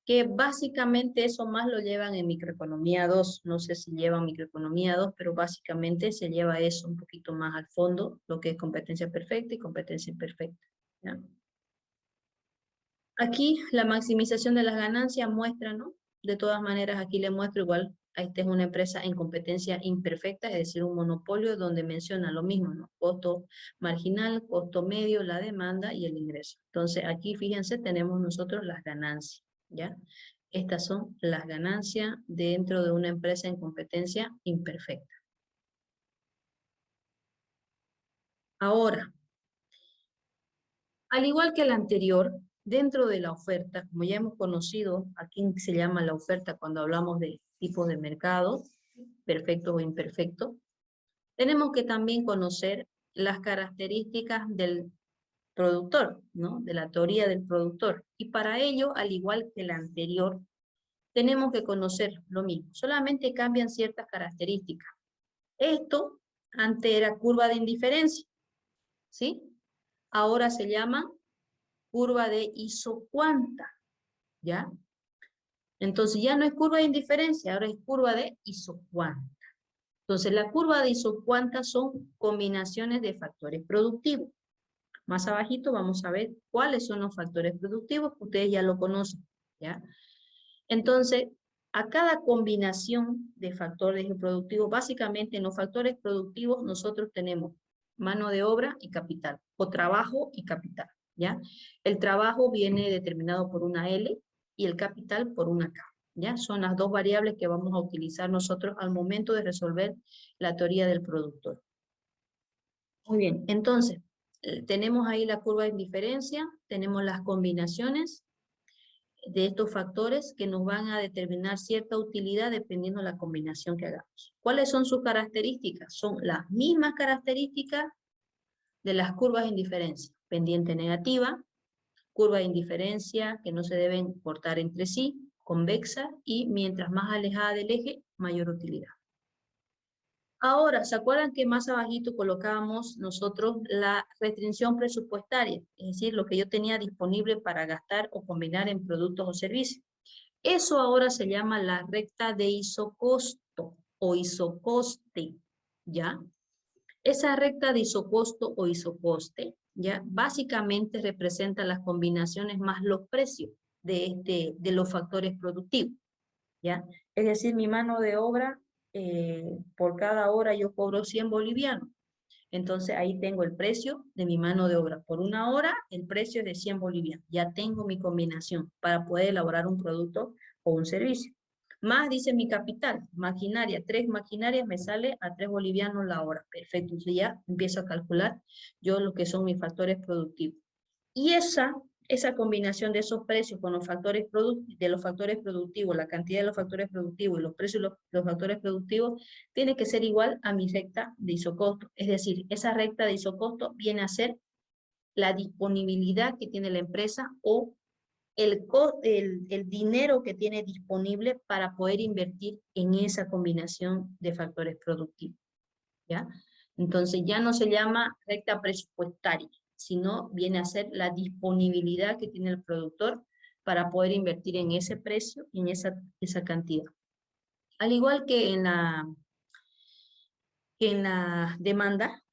Que básicamente eso más lo llevan en microeconomía 2, no sé si llevan microeconomía 2, pero básicamente se lleva eso un poquito más al fondo, lo que es competencia perfecta y competencia imperfecta, ¿ya? Aquí la maximización de las ganancias muestra, ¿no? De todas maneras aquí le muestro igual, esta es una empresa en competencia imperfecta, es decir, un monopolio donde menciona lo mismo, ¿no? Costo marginal, costo medio, la demanda y el ingreso. Entonces aquí fíjense, tenemos nosotros las ganancias, ¿ya? Estas son las ganancias dentro de una empresa en competencia imperfecta. Ahora, al igual que el anterior, dentro de la oferta, como ya hemos conocido, aquí se llama la oferta cuando hablamos de tipos de mercado, perfecto o imperfecto, tenemos que también conocer las características del productor, ¿no? De la teoría del productor. Y para ello, al igual que el anterior, tenemos que conocer lo mismo, solamente cambian ciertas características. Esto antes era curva de indiferencia, ¿sí? Ahora se llama curva de isocuanta, ¿ya? Entonces ya no es curva de indiferencia, ahora es curva de isocuanta. Entonces la curva de isocuanta son combinaciones de factores productivos. Más abajito vamos a ver cuáles son los factores productivos, que ustedes ya lo conocen, ¿ya? Entonces, a cada combinación de factores productivos, básicamente en los factores productivos nosotros tenemos mano de obra y capital, o trabajo y capital, ¿ya? El trabajo viene determinado por una L y el capital por una K, ¿ya? Son las dos variables que vamos a utilizar nosotros al momento de resolver la teoría del productor. Muy bien, entonces, tenemos ahí la curva de indiferencia, tenemos las combinaciones de estos factores que nos van a determinar cierta utilidad dependiendo de la combinación que hagamos. ¿Cuáles son sus características? Son las mismas características de las curvas de indiferencia. Pendiente negativa, curva de indiferencia que no se deben cortar entre sí, convexa y mientras más alejada del eje, mayor utilidad. Ahora, ¿se acuerdan que más abajito colocábamos nosotros la restricción presupuestaria? Es decir, lo que yo tenía disponible para gastar o combinar en productos o servicios. Eso ahora se llama la recta de isocosto o isocoste, ¿ya? Esa recta de isocosto o isocoste, ¿ya? Básicamente representa las combinaciones más los precios de los factores productivos, ¿ya? Es decir, mi mano de obra, por cada hora yo cobro 100 bolivianos. Entonces ahí tengo el precio de mi mano de obra. Por una hora el precio es de 100 bolivianos. Ya tengo mi combinación para poder elaborar un producto o un servicio. Más dice mi capital, maquinaria, 3 maquinarias me sale a 3 bolivianos la hora. Perfecto, entonces ya empiezo a calcular yo lo que son mis factores productivos. Y esa combinación de esos precios con los factores productivos, la cantidad de los factores productivos y los precios de los factores productivos, tiene que ser igual a mi recta de isocosto. Es decir, esa recta de isocosto viene a ser la disponibilidad que tiene la empresa o el dinero que tiene disponible para poder invertir en esa combinación de factores productivos, ¿ya? Entonces ya no se llama recta presupuestaria, sino viene a ser la disponibilidad que tiene el productor para poder invertir en ese precio y en esa cantidad. Al igual que en la demanda,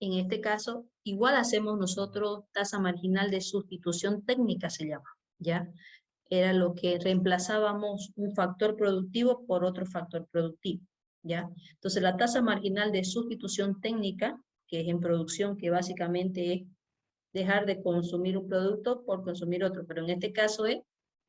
en este caso, igual hacemos nosotros tasa marginal de sustitución técnica, se llama, ¿ya? Era lo que reemplazábamos un factor productivo por otro factor productivo, ¿ya? Entonces, la tasa marginal de sustitución técnica, que es en producción, que básicamente es dejar de consumir un producto por consumir otro, pero en este caso es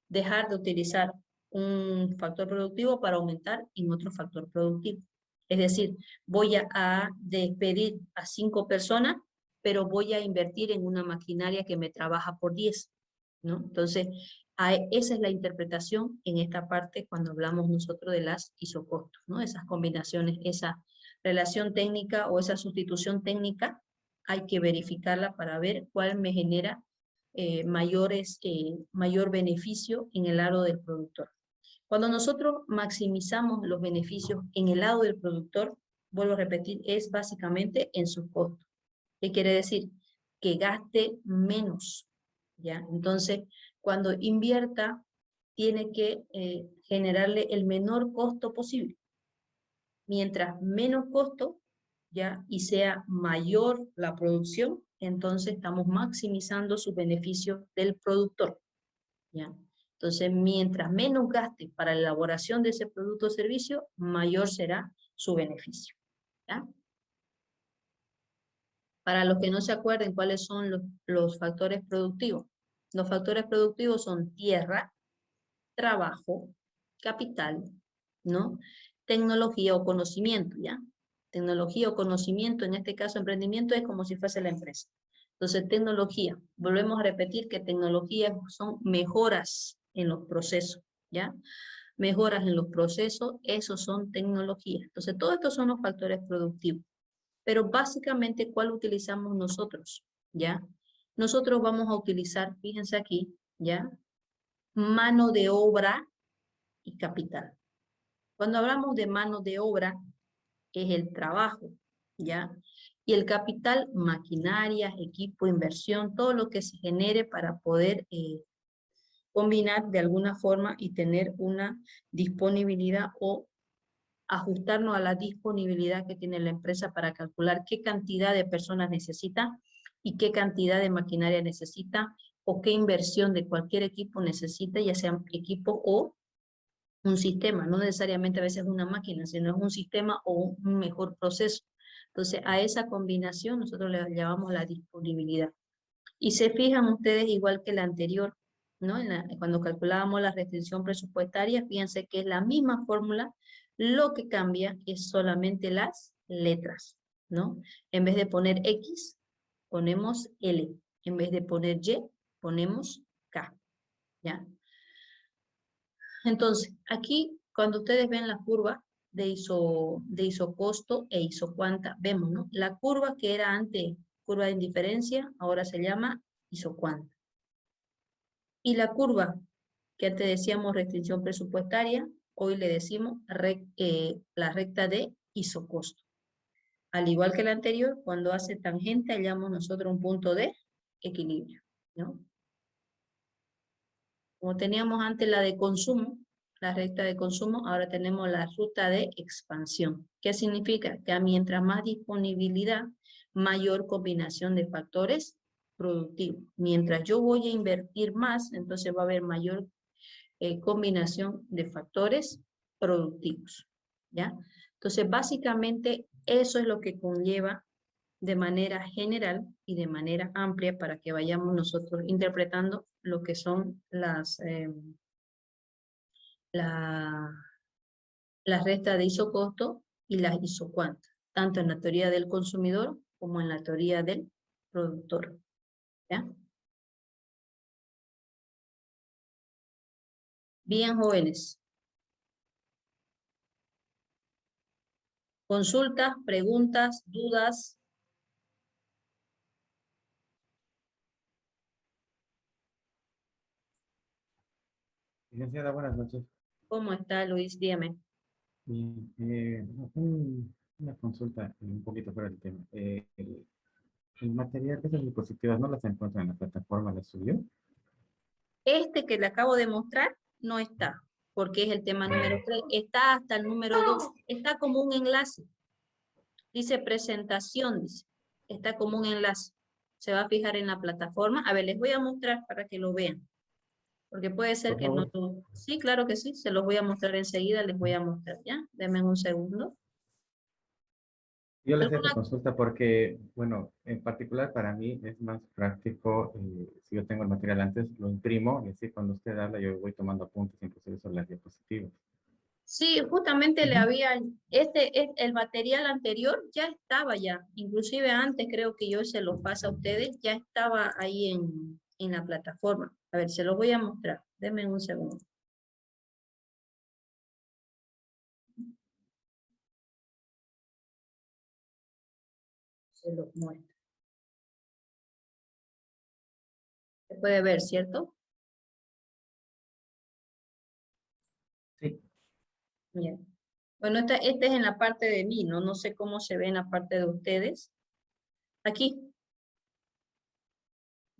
dejar de utilizar un factor productivo para aumentar en otro factor productivo. Es decir, voy a despedir a 5 personas, pero voy a invertir en una maquinaria que me trabaja por 10, ¿no? Entonces, esa es la interpretación en esta parte cuando hablamos nosotros de las isocostos, ¿no? Esas combinaciones, esa relación técnica o esa sustitución técnica, hay que verificarla para ver cuál me genera mayor beneficio en el lado del productor. Cuando nosotros maximizamos los beneficios en el lado del productor, vuelvo a repetir, es básicamente en sus costos. ¿Qué quiere decir? Que gaste menos, ¿ya? Entonces, cuando invierta, tiene que generarle el menor costo posible. Mientras menos costo, ¿ya? Y sea mayor la producción, entonces estamos maximizando sus beneficios del productor, ¿ya? Entonces, mientras menos gaste para la elaboración de ese producto o servicio, mayor será su beneficio, ¿ya? Para los que no se acuerden cuáles son los factores productivos. Los factores productivos son tierra, trabajo, capital, ¿no? Tecnología o conocimiento, ¿ya? Tecnología o conocimiento, en este caso emprendimiento, es como si fuese la empresa. Entonces, tecnología. Volvemos a repetir que tecnología son mejoras en los procesos, ¿ya? Mejoras en los procesos, esos son tecnologías. Entonces, todos estos son los factores productivos. Pero básicamente, ¿cuál utilizamos nosotros? ¿Ya? Nosotros vamos a utilizar, fíjense aquí, ¿ya? Mano de obra y capital. Cuando hablamos de mano de obra, es el trabajo, ¿ya? Y el capital, maquinaria, equipo, inversión, todo lo que se genere para poder combinar de alguna forma y tener una disponibilidad o ajustarnos a la disponibilidad que tiene la empresa para calcular qué cantidad de personas necesita y qué cantidad de maquinaria necesita o qué inversión de cualquier equipo necesita, ya sea equipo o un sistema, no necesariamente a veces una máquina, sino es un sistema o un mejor proceso. Entonces, a esa combinación nosotros le llamamos la disponibilidad. Y se fijan ustedes, igual que la anterior, ¿no? Cuando calculábamos la restricción presupuestaria, fíjense que es la misma fórmula, lo que cambia es solamente las letras, ¿no? En vez de poner X, ponemos L. En vez de poner Y, ponemos K, ¿ya? Entonces, aquí, cuando ustedes ven la curva de isocosto e isocuanta, vemos, ¿no? La curva que era antes curva de indiferencia, ahora se llama isocuanta. Y la curva que antes decíamos restricción presupuestaria, hoy le decimos la recta de isocosto. Al igual que la anterior, cuando hace tangente, hallamos nosotros un punto de equilibrio, ¿no? Como teníamos antes la de consumo, la recta de consumo, ahora tenemos la ruta de expansión. ¿Qué significa? Que mientras más disponibilidad, mayor combinación de factores productivos. Mientras yo voy a invertir más, entonces va a haber mayor combinación de factores productivos, ¿ya? Entonces, básicamente, eso es lo que conlleva de manera general y de manera amplia para que vayamos nosotros interpretando lo que son las rectas de isocosto y las isocuantas, tanto en la teoría del consumidor como en la teoría del productor, ¿ya? Bien, jóvenes. Consultas, preguntas, dudas. Licenciada, buenas noches. ¿Cómo está, Luis? Dígame. Bien, una consulta un poquito fuera del tema. El material de esas diapositivas no las encuentro en la plataforma, ¿las subió? Este que le acabo de mostrar no está, porque es el tema número 3. Está hasta el número 2. Está como un enlace. Dice presentación, dice. Está como un enlace. Se va a fijar en la plataforma. A ver, les voy a mostrar para que lo vean. Porque puede ser Por que no... favor. Sí, claro que sí. Se los voy a mostrar enseguida. Les voy a mostrar, ¿ya? Denme un segundo. Yo les hacía esta ¿Alguna? consulta porque, bueno, en particular para mí es más práctico, si yo tengo el material antes, lo imprimo y así cuando usted habla yo voy tomando apuntes inclusive sobre las diapositivas. Sí, justamente le Ujú. había, el material anterior ya estaba ya, inclusive antes creo que yo se los paso a ustedes, ya estaba ahí en la plataforma. A ver, se los voy a mostrar, denme un segundo. Se los muestro. Se puede ver, ¿cierto? Sí. Bien. Bueno, esta es en la parte de mí, ¿no? No sé cómo se ve en la parte de ustedes. Aquí,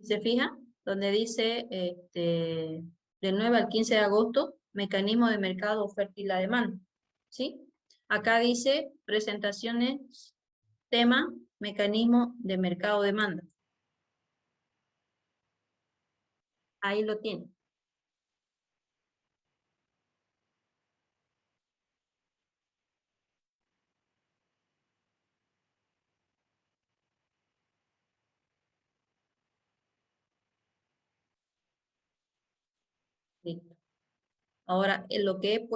¿se fija? Donde dice, del 9 al 15 de agosto, mecanismo de mercado, oferta y la demanda. ¿Sí? Acá dice, presentaciones, tema, mecanismo de mercado, demanda. Ahí lo tiene. Listo. Ahora, lo que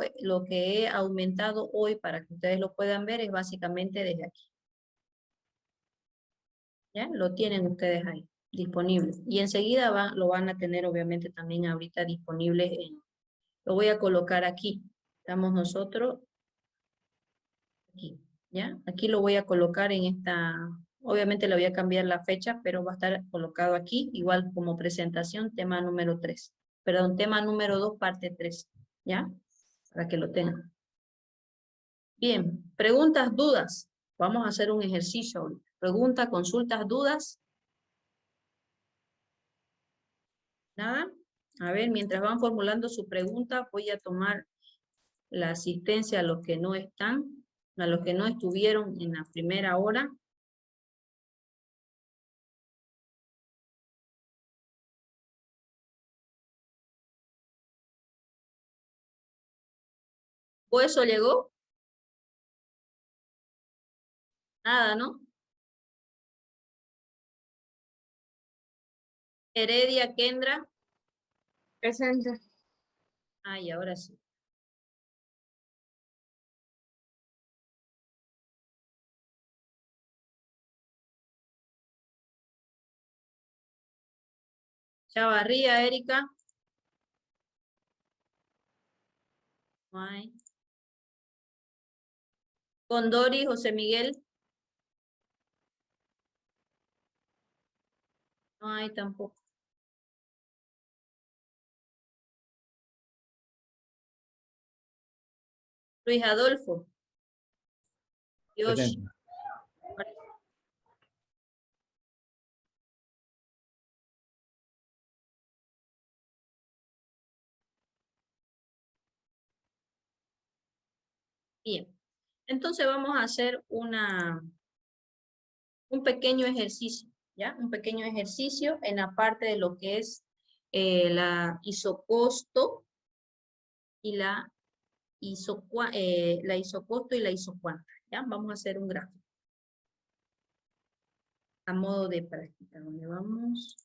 he aumentado hoy para que ustedes lo puedan ver es básicamente desde aquí. ¿Ya? Lo tienen ustedes ahí, disponible. Y enseguida lo van a tener obviamente también ahorita disponible. Lo voy a colocar aquí. Estamos nosotros aquí. ¿Ya? Aquí lo voy a colocar en esta, obviamente le voy a cambiar la fecha, pero va a estar colocado aquí, igual como presentación, tema número 3. Perdón, tema número 2, parte 3. ¿Ya? Para que lo tengan. Bien, preguntas, dudas. Vamos a hacer un ejercicio ahorita. Preguntas, consultas, dudas. Nada. A ver, mientras van formulando su pregunta, voy a tomar la asistencia a los que no están, a los que no estuvieron en la primera hora. ¿O eso llegó? Nada, ¿no? Heredia, Kendra. Presente. Ay, ahora sí. Chavarría, Erika. No hay. Condori, José Miguel. No hay tampoco. Luis Adolfo. Yoshi. Presente. Bien. Entonces vamos a hacer un pequeño ejercicio, ¿ya? Un pequeño ejercicio en la parte de lo que es la isocosto y la isocosto y la isocuanta, ¿ya? Vamos a hacer un gráfico a modo de práctica. ¿Dónde vamos?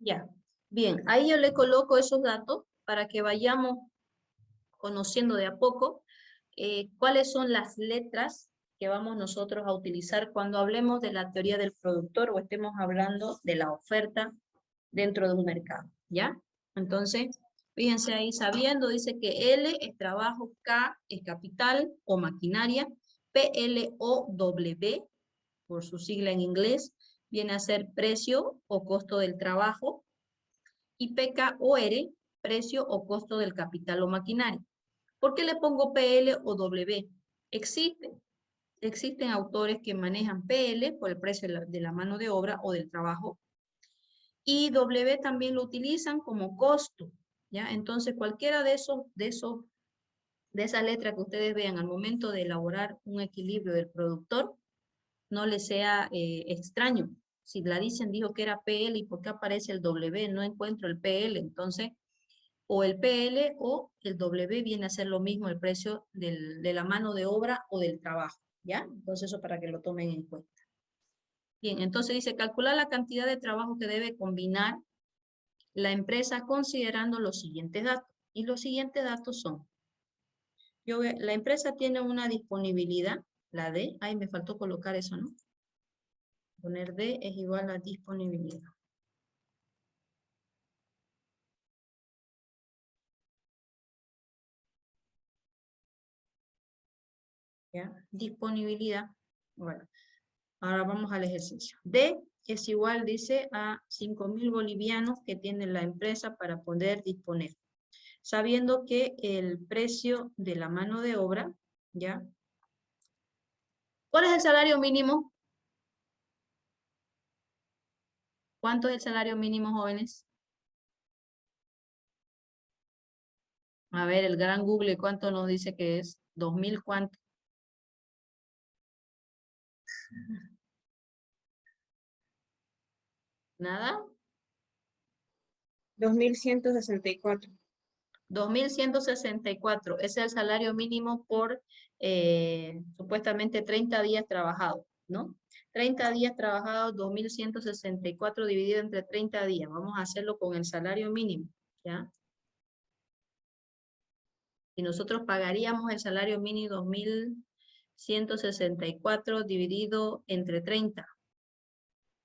Ya. Bien, ahí yo le coloco esos datos para que vayamos conociendo de a poco cuáles son las letras que vamos nosotros a utilizar cuando hablemos de la teoría del productor o estemos hablando de la oferta dentro de un mercado, ¿ya? Entonces, fíjense ahí sabiendo, dice que L es trabajo, K es capital o maquinaria, PLOW, por su sigla en inglés, viene a ser precio o costo del trabajo, y PKOR, precio o costo del capital o maquinaria. ¿Por qué le pongo PL o W? Existen autores que manejan PL por el precio de la mano de obra o del trabajo, y W también lo utilizan como costo, ¿ya? Entonces, cualquiera de esa letra que ustedes vean al momento de elaborar un equilibrio del productor, no les sea extraño. Si la dicen, dijo que era PL, ¿y por qué aparece el W? No encuentro el PL, entonces, o el PL o el W viene a ser lo mismo el precio de la mano de obra o del trabajo, ¿ya? Entonces, eso para que lo tomen en cuenta. Bien, entonces dice, calcular la cantidad de trabajo que debe combinar la empresa considerando los siguientes datos. Y los siguientes datos son, la empresa tiene una disponibilidad, la D, ay, me faltó colocar eso, ¿no? Poner D es igual a disponibilidad. ¿Ya? Disponibilidad. Bueno, ahora vamos al ejercicio. D es igual, dice, a 5.000 bolivianos que tiene la empresa para poder disponer. Sabiendo que el precio de la mano de obra, ¿ya? ¿Cuál es el salario mínimo? ¿Cuánto es el salario mínimo, jóvenes? A ver, el gran Google, ¿cuánto nos dice que es? 2.000, ¿cuánto? ¿Nada? 2164. 2.164. Ese es el salario mínimo por supuestamente 30 días trabajados, ¿no? 30 días trabajados, 2.164 dividido entre 30 días. Vamos a hacerlo con el salario mínimo, ¿ya? Y nosotros pagaríamos el salario mínimo 2.164 dividido entre 30.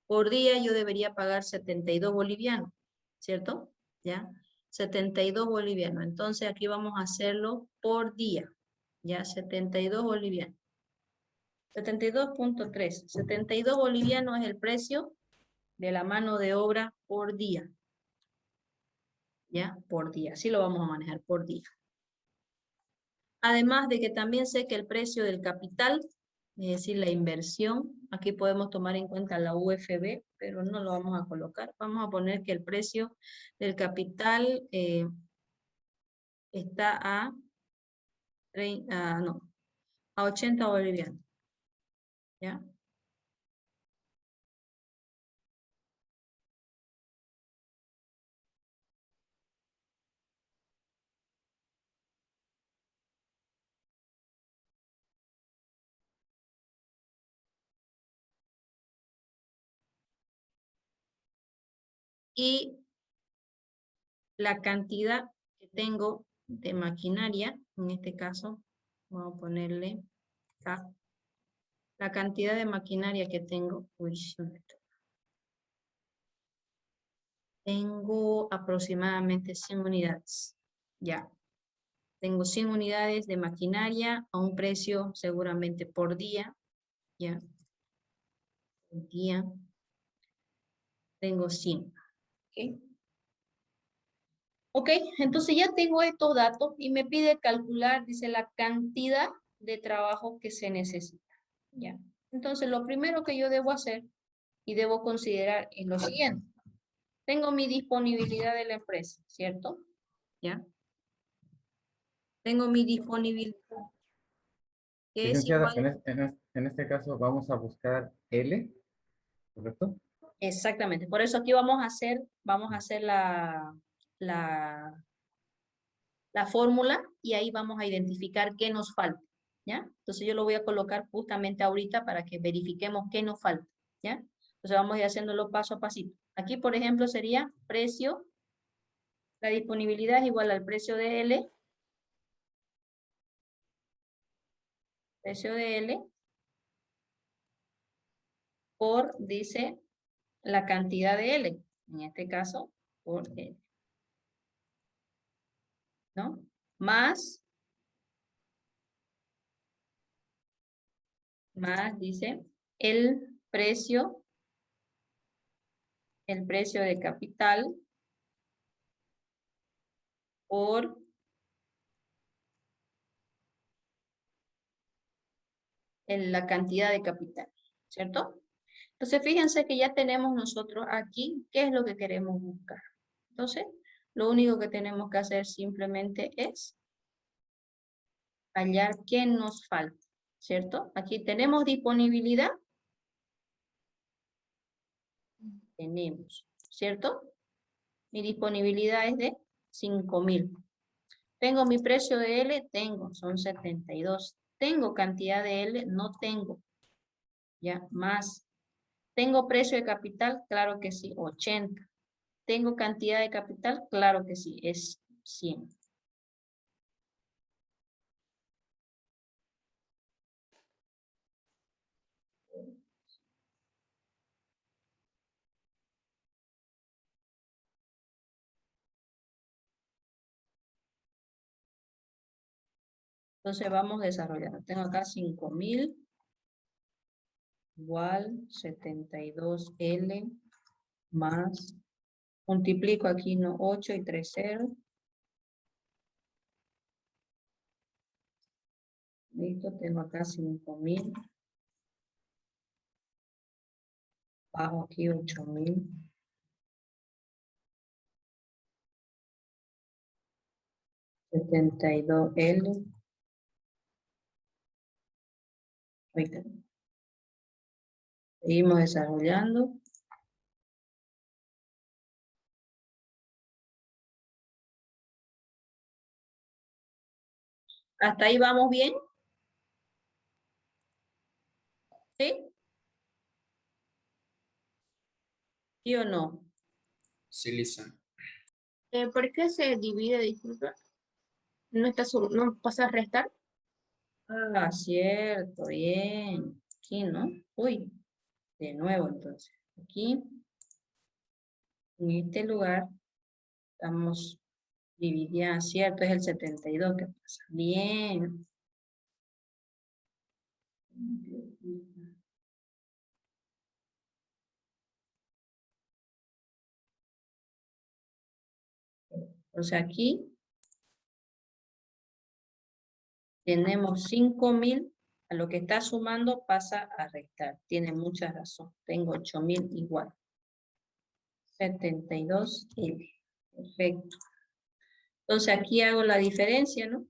Por día yo debería pagar 72 bolivianos, ¿cierto? ¿Ya? 72 bolivianos. Entonces aquí vamos a hacerlo por día, ¿ya? 72 bolivianos. 72.3. 72 bolivianos es el precio de la mano de obra por día. ¿Ya? Por día. Así lo vamos a manejar por día. Además de que también sé que el precio del capital, es decir, la inversión, aquí podemos tomar en cuenta la UFB, pero no lo vamos a colocar. Vamos a poner que el precio del capital está a 80 bolivianos. ¿Ya? Y la cantidad que tengo de maquinaria, en este caso, vamos a ponerle acá, la cantidad de maquinaria que tengo, tengo aproximadamente 100 unidades, ya. Tengo 100 unidades de maquinaria a un precio seguramente por día, ya. Por día tengo 100, ¿ok? Ok, entonces ya tengo estos datos y me pide calcular, dice, la cantidad de trabajo que se necesita, ¿ya? Entonces, lo primero que yo debo hacer y debo considerar es lo siguiente. Tengo mi disponibilidad de la empresa, ¿cierto? ¿Ya? Tengo mi disponibilidad, que es Licenciada, igual... en este caso vamos a buscar L, ¿correcto? Exactamente, por eso aquí vamos a hacer la fórmula y ahí vamos a identificar qué nos falta, ¿ya? Entonces yo lo voy a colocar justamente ahorita para que verifiquemos qué nos falta, ¿ya? Entonces vamos a ir haciéndolo paso a pasito. Aquí, por ejemplo, sería precio. La disponibilidad es igual al precio de L. Precio de L. Por, dice, la cantidad de L. En este caso, por L. ¿No? Más, dice, el precio de capital por la cantidad de capital, ¿cierto? Entonces, fíjense que ya tenemos nosotros aquí qué es lo que queremos buscar. Entonces, lo único que tenemos que hacer simplemente es hallar qué nos falta, ¿cierto? Aquí tenemos disponibilidad. Tenemos, ¿cierto? Mi disponibilidad es de 5.000. Tengo mi precio de L, tengo, son 72. Tengo cantidad de L, no tengo. Ya, más. ¿Tengo precio de capital? Claro que sí, 80. ¿Tengo cantidad de capital? Claro que sí, es 100. Entonces vamos desarrollando. Tengo acá 5.000 igual 72L más, multiplico aquí, no, 8 y 3 0. Listo, tengo acá 5.000. Bajo aquí 8.000. 72L. Ahorita. Seguimos desarrollando. ¿Hasta ahí vamos bien? ¿Sí? ¿Sí o no? Sí, Lisa. ¿Por qué se divide, disculpa? ¿No pasa a restar? Ah, cierto, bien. Aquí, ¿no? Uy, de nuevo entonces. Aquí, en este lugar, estamos dividiendo, cierto, es el 72 que pasa. Bien. O sea, aquí tenemos 5.000, a lo que está sumando pasa a restar. Tiene mucha razón. Tengo 8.000 igual. 72L. Perfecto. Entonces aquí hago la diferencia, ¿no?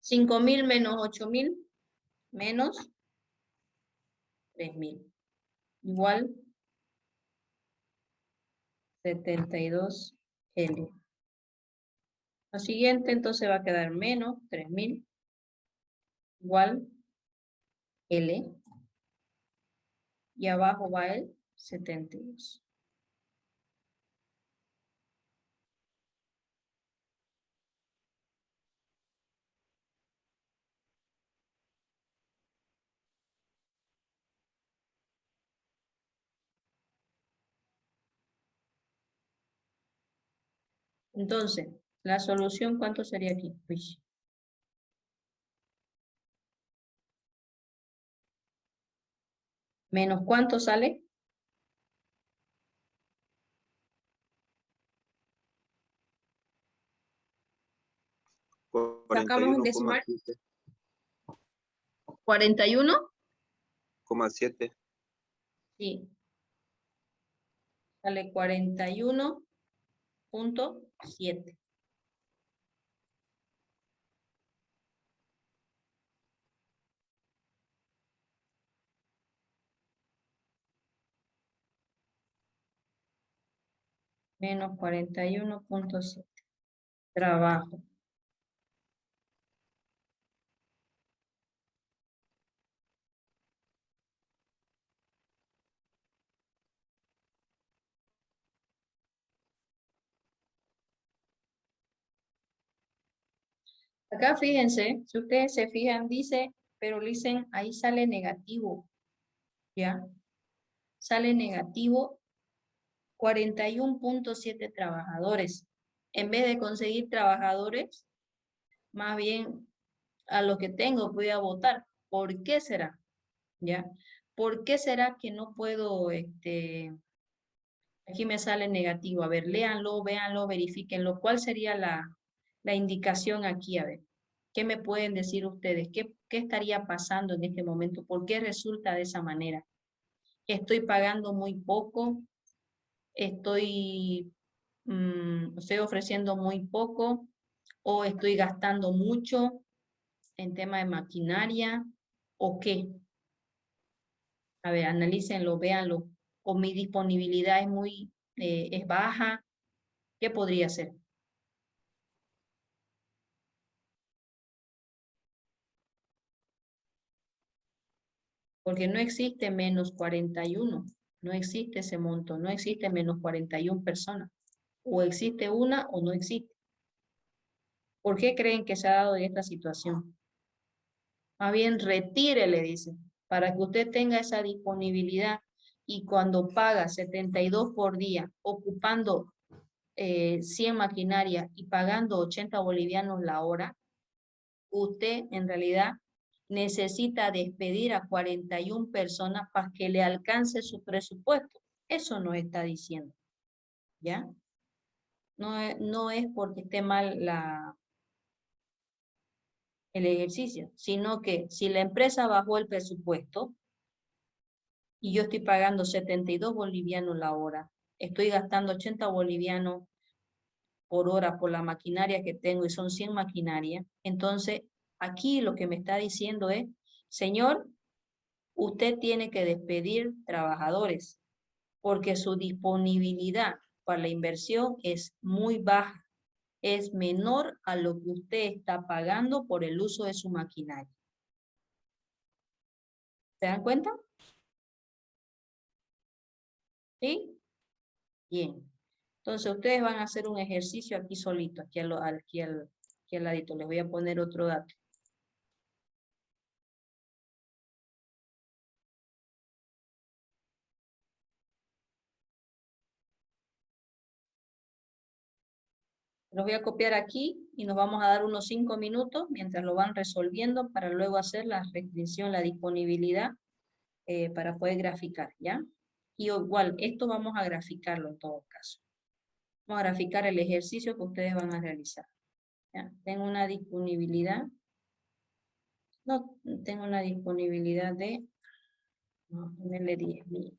5.000 menos 8.000 menos 3.000. Igual 72L. Lo siguiente entonces va a quedar menos 3.000 igual L. Y abajo va el 72. Entonces, la solución, ¿cuánto sería aquí? Uy. ¿Menos cuánto sale? Sacamos el decimal. 41. 41,7. Sí. Sale 41.7. Menos 41.7. Trabajo. Acá fíjense, si ustedes se fijan, dice, pero dicen, ahí sale negativo, ¿ya? Sale negativo 41.7 trabajadores. En vez de conseguir trabajadores, más bien a lo que tengo voy a votar. ¿Por qué será? ¿Ya? ¿Por qué será que no puedo, aquí me sale negativo? A ver, léanlo, véanlo, verifíquenlo. ¿Cuál sería la indicación aquí? A ver, ¿qué me pueden decir ustedes? ¿Qué estaría pasando en este momento? ¿Por qué resulta de esa manera? ¿Estoy pagando muy poco? ¿Estoy ofreciendo muy poco? ¿O estoy gastando mucho en tema de maquinaria? ¿O qué? A ver, analícenlo, véanlo. ¿O mi disponibilidad es baja? ¿Qué podría ser? Porque no existe menos 41, no existe ese monto, no existe menos 41 personas. O existe una o no existe. ¿Por qué creen que se ha dado esta situación? Más bien retire, le dice, para que usted tenga esa disponibilidad y cuando paga 72 por día, ocupando 100 maquinarias y pagando 80 bolivianos la hora, usted en realidad necesita despedir a 41 personas para que le alcance su presupuesto. Eso no está diciendo, ¿ya? No es porque esté mal el ejercicio, sino que si la empresa bajó el presupuesto y yo estoy pagando 72 bolivianos la hora, estoy gastando 80 bolivianos por hora por la maquinaria que tengo y son 100 maquinarias, entonces aquí lo que me está diciendo es, señor, usted tiene que despedir trabajadores porque su disponibilidad para la inversión es muy baja, es menor a lo que usted está pagando por el uso de su maquinaria. ¿Se dan cuenta? ¿Sí? Bien. Entonces ustedes van a hacer un ejercicio aquí solito, aquí al ladito. Les voy a poner otro dato. Los voy a copiar aquí y nos vamos a dar unos 5 minutos mientras lo van resolviendo para luego hacer la restricción, la disponibilidad para poder graficar, ¿ya? Y igual, esto vamos a graficarlo en todo caso. Vamos a graficar el ejercicio que ustedes van a realizar. ¿Ya? Tengo una disponibilidad, no, tengo una disponibilidad de, vamos a ponerle 10.000,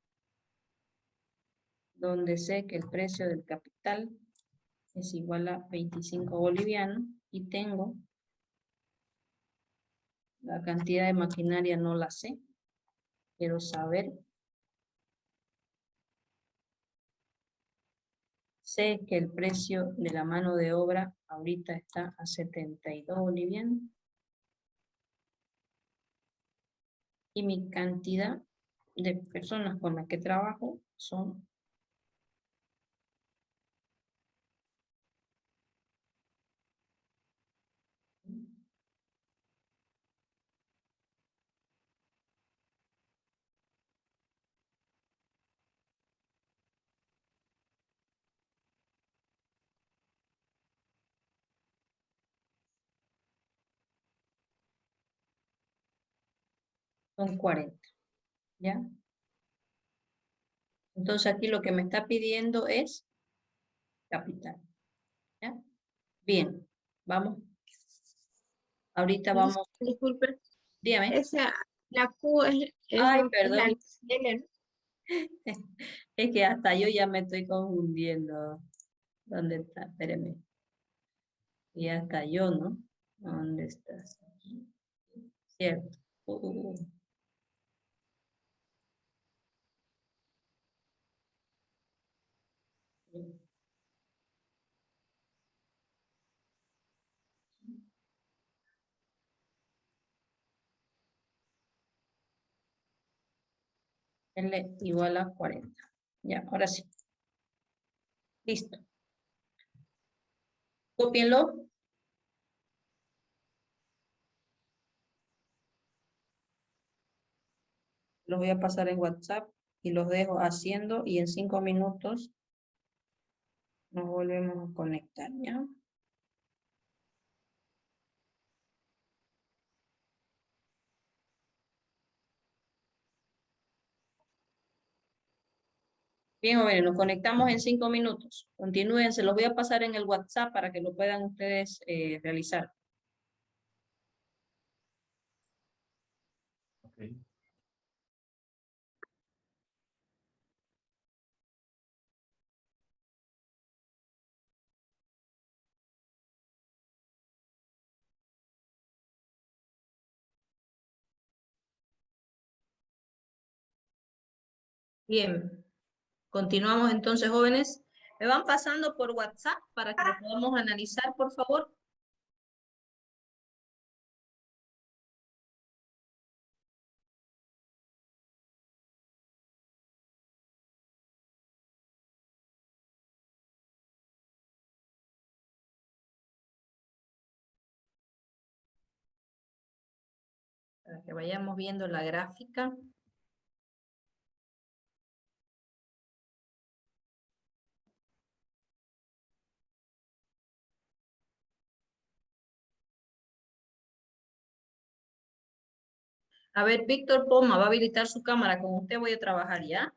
donde sé que el precio del capital es igual a 25 bolivianos y tengo la cantidad de maquinaria, no la sé, quiero saber. Sé que el precio de la mano de obra ahorita está a 72 bolivianos. Y mi cantidad de personas con las que trabajo son 40, ¿ya? Entonces aquí lo que me está pidiendo es capital, ¿ya? Bien, vamos. Ahorita vamos. Disculpe, Dígame. la Q Ay, la perdón. L, Es que hasta yo ya me estoy confundiendo. ¿Dónde está? Espéreme. Y hasta yo, ¿no? ¿Dónde estás? Aquí. Cierto. L igual a 40. Ya, ahora sí. Listo. Cópienlo. Los voy a pasar en WhatsApp y los dejo haciendo y en 5 minutos nos volvemos a conectar, ¿ya? Bien, jóvenes, nos conectamos en 5 minutos. Continúen, se los voy a pasar en el WhatsApp para que lo puedan ustedes realizar. Ok. Bien, continuamos entonces, jóvenes. ¿Me van pasando por WhatsApp para que lo podamos analizar, por favor? Para que vayamos viendo la gráfica. A ver, Víctor Poma va a habilitar su cámara. Con usted voy a trabajar, ¿ya?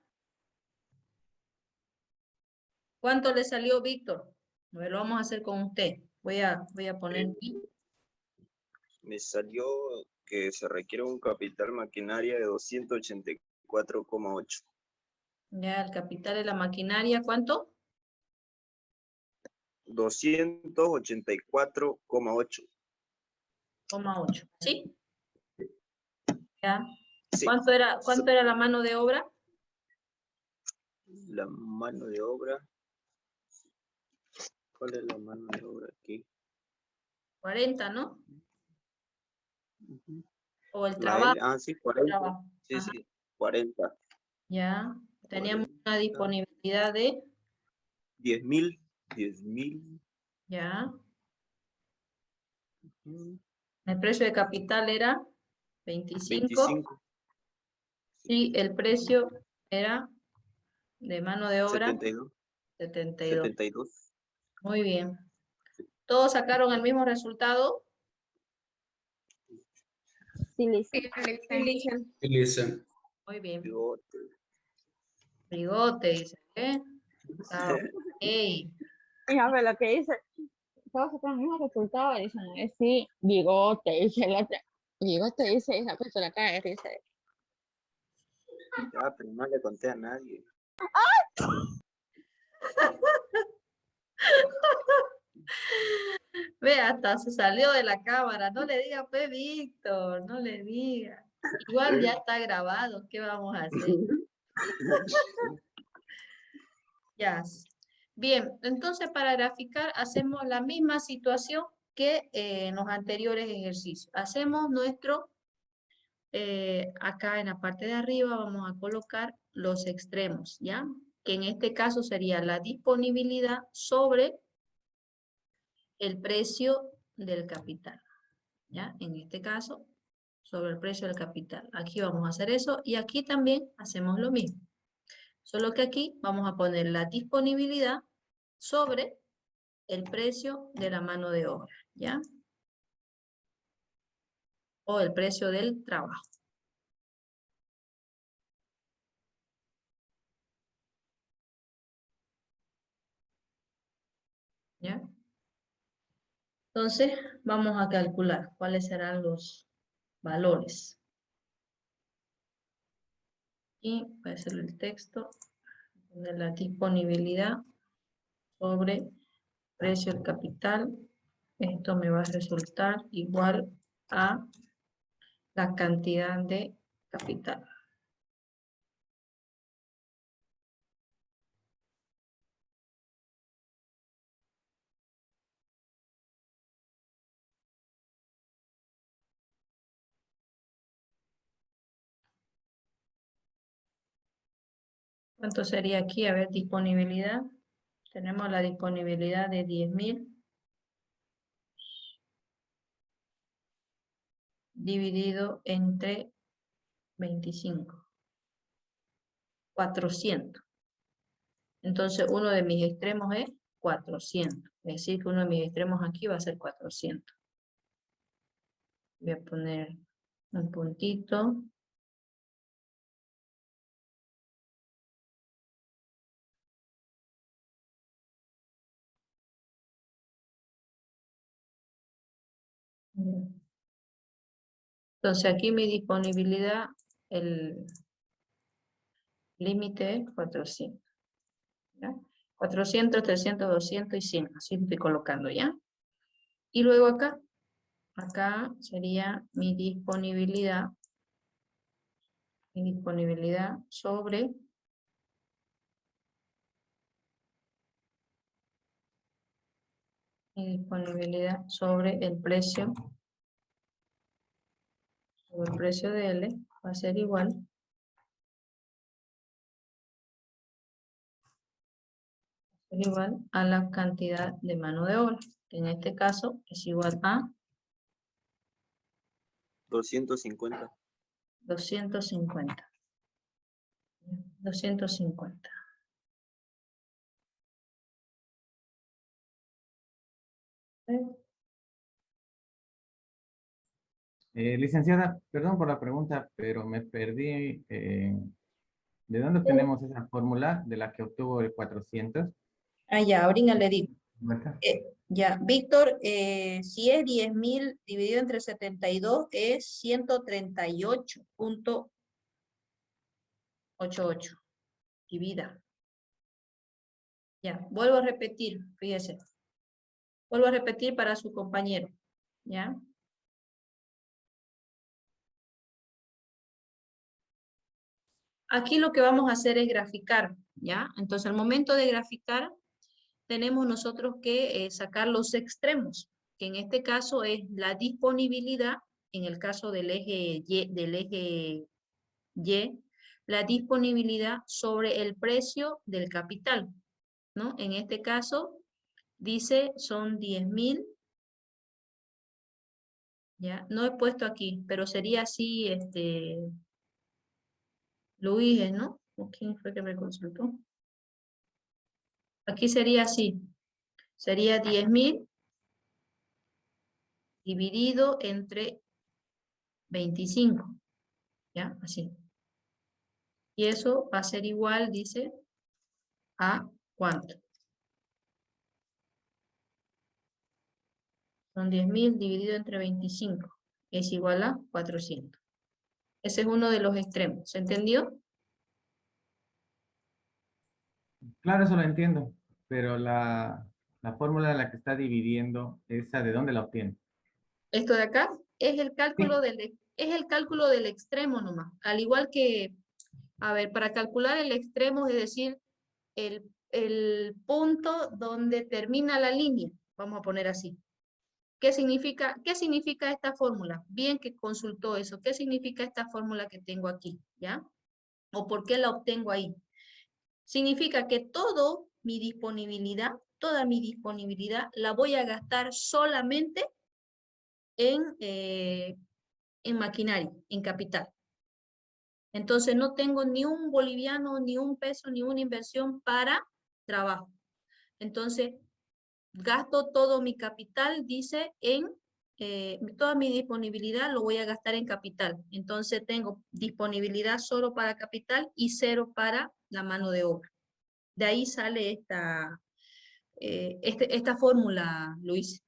¿Cuánto le salió, Víctor? A ver, lo vamos a hacer con usted. Voy a poner aquí. Me salió que se requiere un capital maquinaria de 284,8. Ya, el capital de la maquinaria, ¿cuánto? 284,8. 0,8. ¿Sí? Ya. Sí. ¿Cuánto era la mano de obra? La mano de obra. ¿Cuál es la mano de obra aquí? 40, ¿no? Ujú. O el La trabajo. L, sí, 40. Trabajo. Sí, Ajá. sí, 40. Ya. Teníamos 40. una disponibilidad de, 10,000. 10,000. ya. Ujú. El precio de capital era 25 25. y el precio era de mano de obra 72. 72. 72. Muy bien. ¿Todos sacaron el mismo resultado? Sí, Sí, listen. Sí, listen. Muy bien. Bigote. Bigote, dice, ¿eh? Ah, ok. Ya, pero lo que dice, todos sacan el mismo resultado, dicen, sí, bigote, dice el otro. Bigote, dice esa persona acá, dice. Ya, pero no le conté a nadie. Ve, hasta se salió de la cámara. No le diga, pues, Víctor, no le diga. Igual ya está grabado, ¿qué vamos a hacer? Ya. Bien, entonces para graficar hacemos la misma situación que en los anteriores ejercicios. Hacemos nuestro, acá en la parte de arriba vamos a colocar los extremos, ¿ya? Que en este caso sería la disponibilidad sobre el precio del capital, ¿ya? En este caso, sobre el precio del capital. Aquí vamos a hacer eso y aquí también hacemos lo mismo. Solo que aquí vamos a poner la disponibilidad sobre el precio de la mano de obra, ¿ya? O el precio del trabajo. ¿Ya? Entonces, vamos a calcular cuáles serán los valores. Y voy a hacer el texto de la disponibilidad sobre precio del capital. Esto me va a resultar igual a la cantidad de capital. ¿Cuánto sería aquí? A ver, disponibilidad. Tenemos la disponibilidad de 10.000 dividido entre 25. 400. Entonces, uno de mis extremos es 400. Es decir, que uno de mis extremos aquí va a ser 400. Voy a poner un puntito. Entonces, aquí mi disponibilidad, el límite es 400. ¿Ya? 400, 300, 200 y 100. Así estoy colocando, ¿ya? Y luego acá sería mi disponibilidad sobre el precio, de L, va a ser igual a la cantidad de mano de obra, que en este caso es igual a 250. 250. 250. Licenciada, perdón por la pregunta, pero me perdí. ¿De dónde obtenemos esa fórmula de la que obtuvo el 400? Ah, ya, ahorita le digo. ¿Verdad? Ya, Víctor, si es 10.000 dividido entre 72 es 138.88. Divida. Ya, vuelvo a repetir, fíjese. Vuelvo a repetir para su compañero. ¿Ya? Aquí lo que vamos a hacer es graficar, ¿ya? Entonces, al momento de graficar, tenemos nosotros que sacar los extremos, que en este caso es la disponibilidad, en el caso del eje Y, la disponibilidad sobre el precio del capital, ¿no? En este caso, dice, son 10.000, ¿ya? No he puesto aquí, pero sería así, Luis, ¿no? ¿O quién fue que me consultó? Aquí sería así, sería 10.000 dividido entre 25, ¿ya? Así. Y eso va a ser igual, dice, ¿a cuánto? Son 10.000 dividido entre 25. Es igual a 400. Ese es uno de los extremos. ¿Se entendió? Claro, eso lo entiendo, pero la fórmula de la que está dividiendo, ¿esa de dónde la obtiene? Esto de acá es el cálculo Sí. es el cálculo del extremo nomás. Al igual que, a ver, para calcular el extremo, es decir, el punto donde termina la línea, vamos a poner así. ¿Qué significa esta fórmula? Bien que consultó eso. ¿Qué significa esta fórmula que tengo aquí? ¿Ya? ¿O por qué la obtengo ahí? Significa que toda mi disponibilidad la voy a gastar solamente en maquinaria, en capital. Entonces no tengo ni un boliviano, ni un peso, ni una inversión para trabajo. Entonces, gasto todo mi capital, dice, toda mi disponibilidad lo voy a gastar en capital. Entonces tengo disponibilidad solo para capital y cero para la mano de obra. De ahí sale esta fórmula, Luis.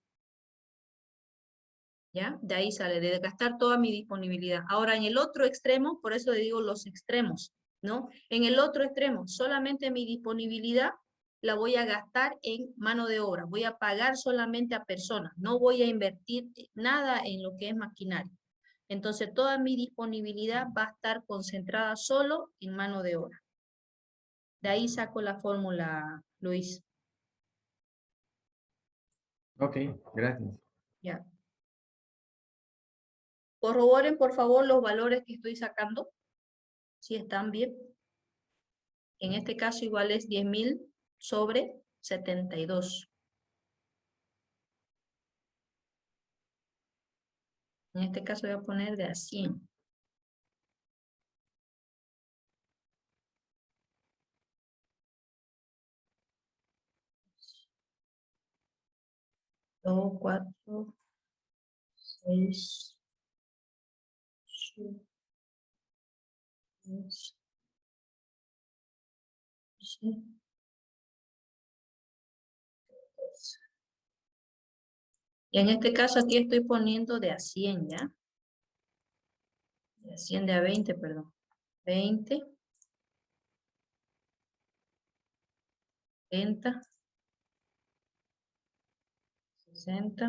¿Ya? De ahí sale, de gastar toda mi disponibilidad. Ahora, en el otro extremo, por eso le digo los extremos, ¿no? En el otro extremo, solamente mi disponibilidad la voy a gastar en mano de obra. Voy a pagar solamente a personas. No voy a invertir nada en lo que es maquinaria. Entonces, toda mi disponibilidad va a estar concentrada solo en mano de obra. De ahí saco la fórmula, Luis. Ok, gracias. Ya. Corroboren, por favor, los valores que estoy sacando, si están bien. En este caso igual es 10.000 sobre 72. En este caso voy a poner de a 100. 2, 4, 6, 7, 10, 11, 12. Y en este caso aquí estoy poniendo de a 100, ¿ya? De a 100, de a 20, perdón. 20, 30, 60,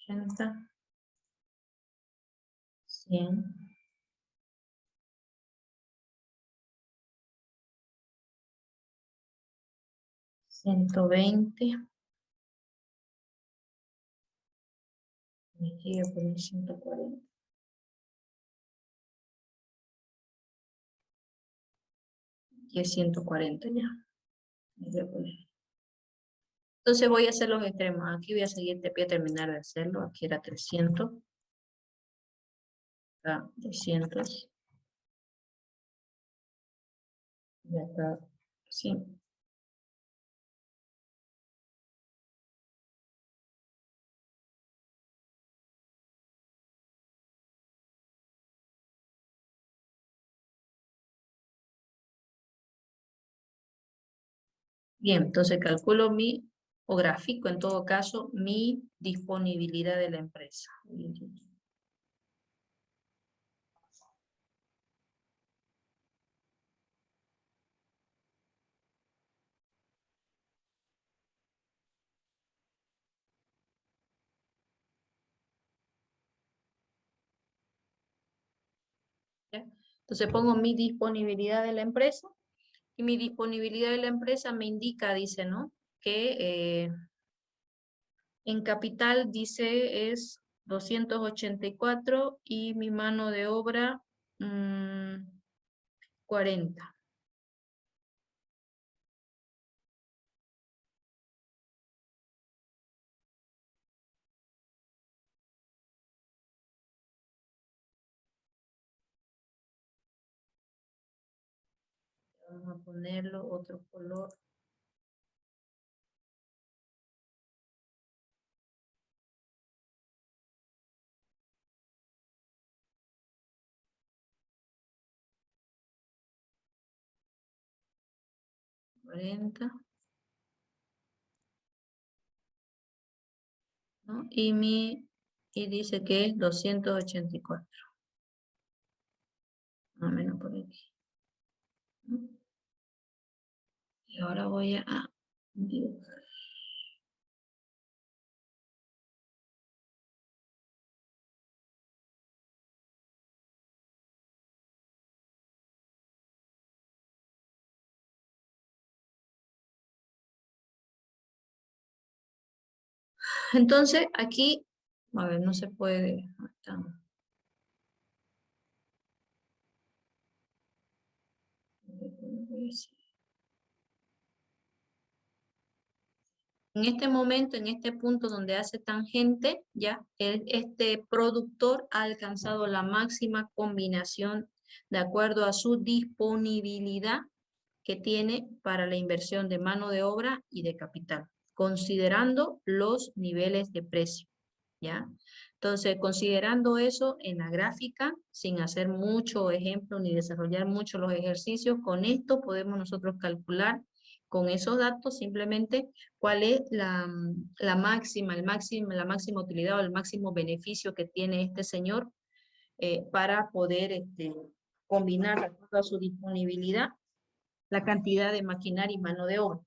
80, 100, 120. Aquí voy a poner 140. Y es 140 ya. Ahí voy a poner. Entonces voy a hacer los extremos. Aquí voy a seguir, voy a terminar de hacerlo. Aquí era 300. Acá 200. Y acá 100. Bien, entonces calculo o grafico en todo caso, mi disponibilidad de la empresa. ¿Ya? Entonces pongo mi disponibilidad de la empresa, y mi disponibilidad de la empresa me indica, dice, ¿no? Que en capital dice es 284 y mi mano de obra 40. Vamos a ponerlo otro color. $40. ¿No? Y dice que es 284. Más o menos por aquí. ¿No? Y ahora voy a dibujar. Entonces, aquí, a ver, no se puede. En este momento, en este punto donde hace tangente, ya este productor ha alcanzado la máxima combinación de acuerdo a su disponibilidad que tiene para la inversión de mano de obra y de capital, considerando los niveles de precio, ¿ya? Entonces, considerando eso en la gráfica, sin hacer mucho ejemplo ni desarrollar mucho los ejercicios, con esto podemos nosotros calcular con esos datos simplemente cuál es la máxima utilidad o el máximo beneficio que tiene este señor para poder combinar de acuerdo a su disponibilidad la cantidad de maquinaria y mano de obra.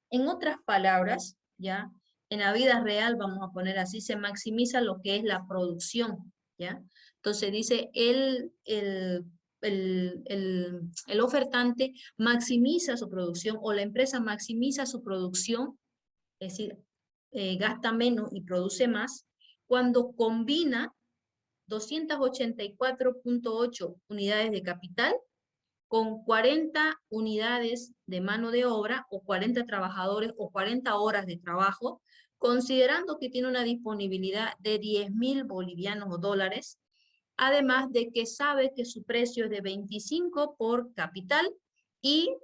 En otras palabras, ya, en la vida real, vamos a poner así, se maximiza lo que es la producción, ¿ya? Entonces dice, el ofertante maximiza su producción o la empresa maximiza su producción, es decir, gasta menos y produce más, cuando combina 284.8 unidades de capital con 40 unidades de mano de obra o 40 trabajadores o 40 horas de trabajo, considerando que tiene una disponibilidad de 10.000 bolivianos o dólares, además de que sabe que su precio es de 25 por capital y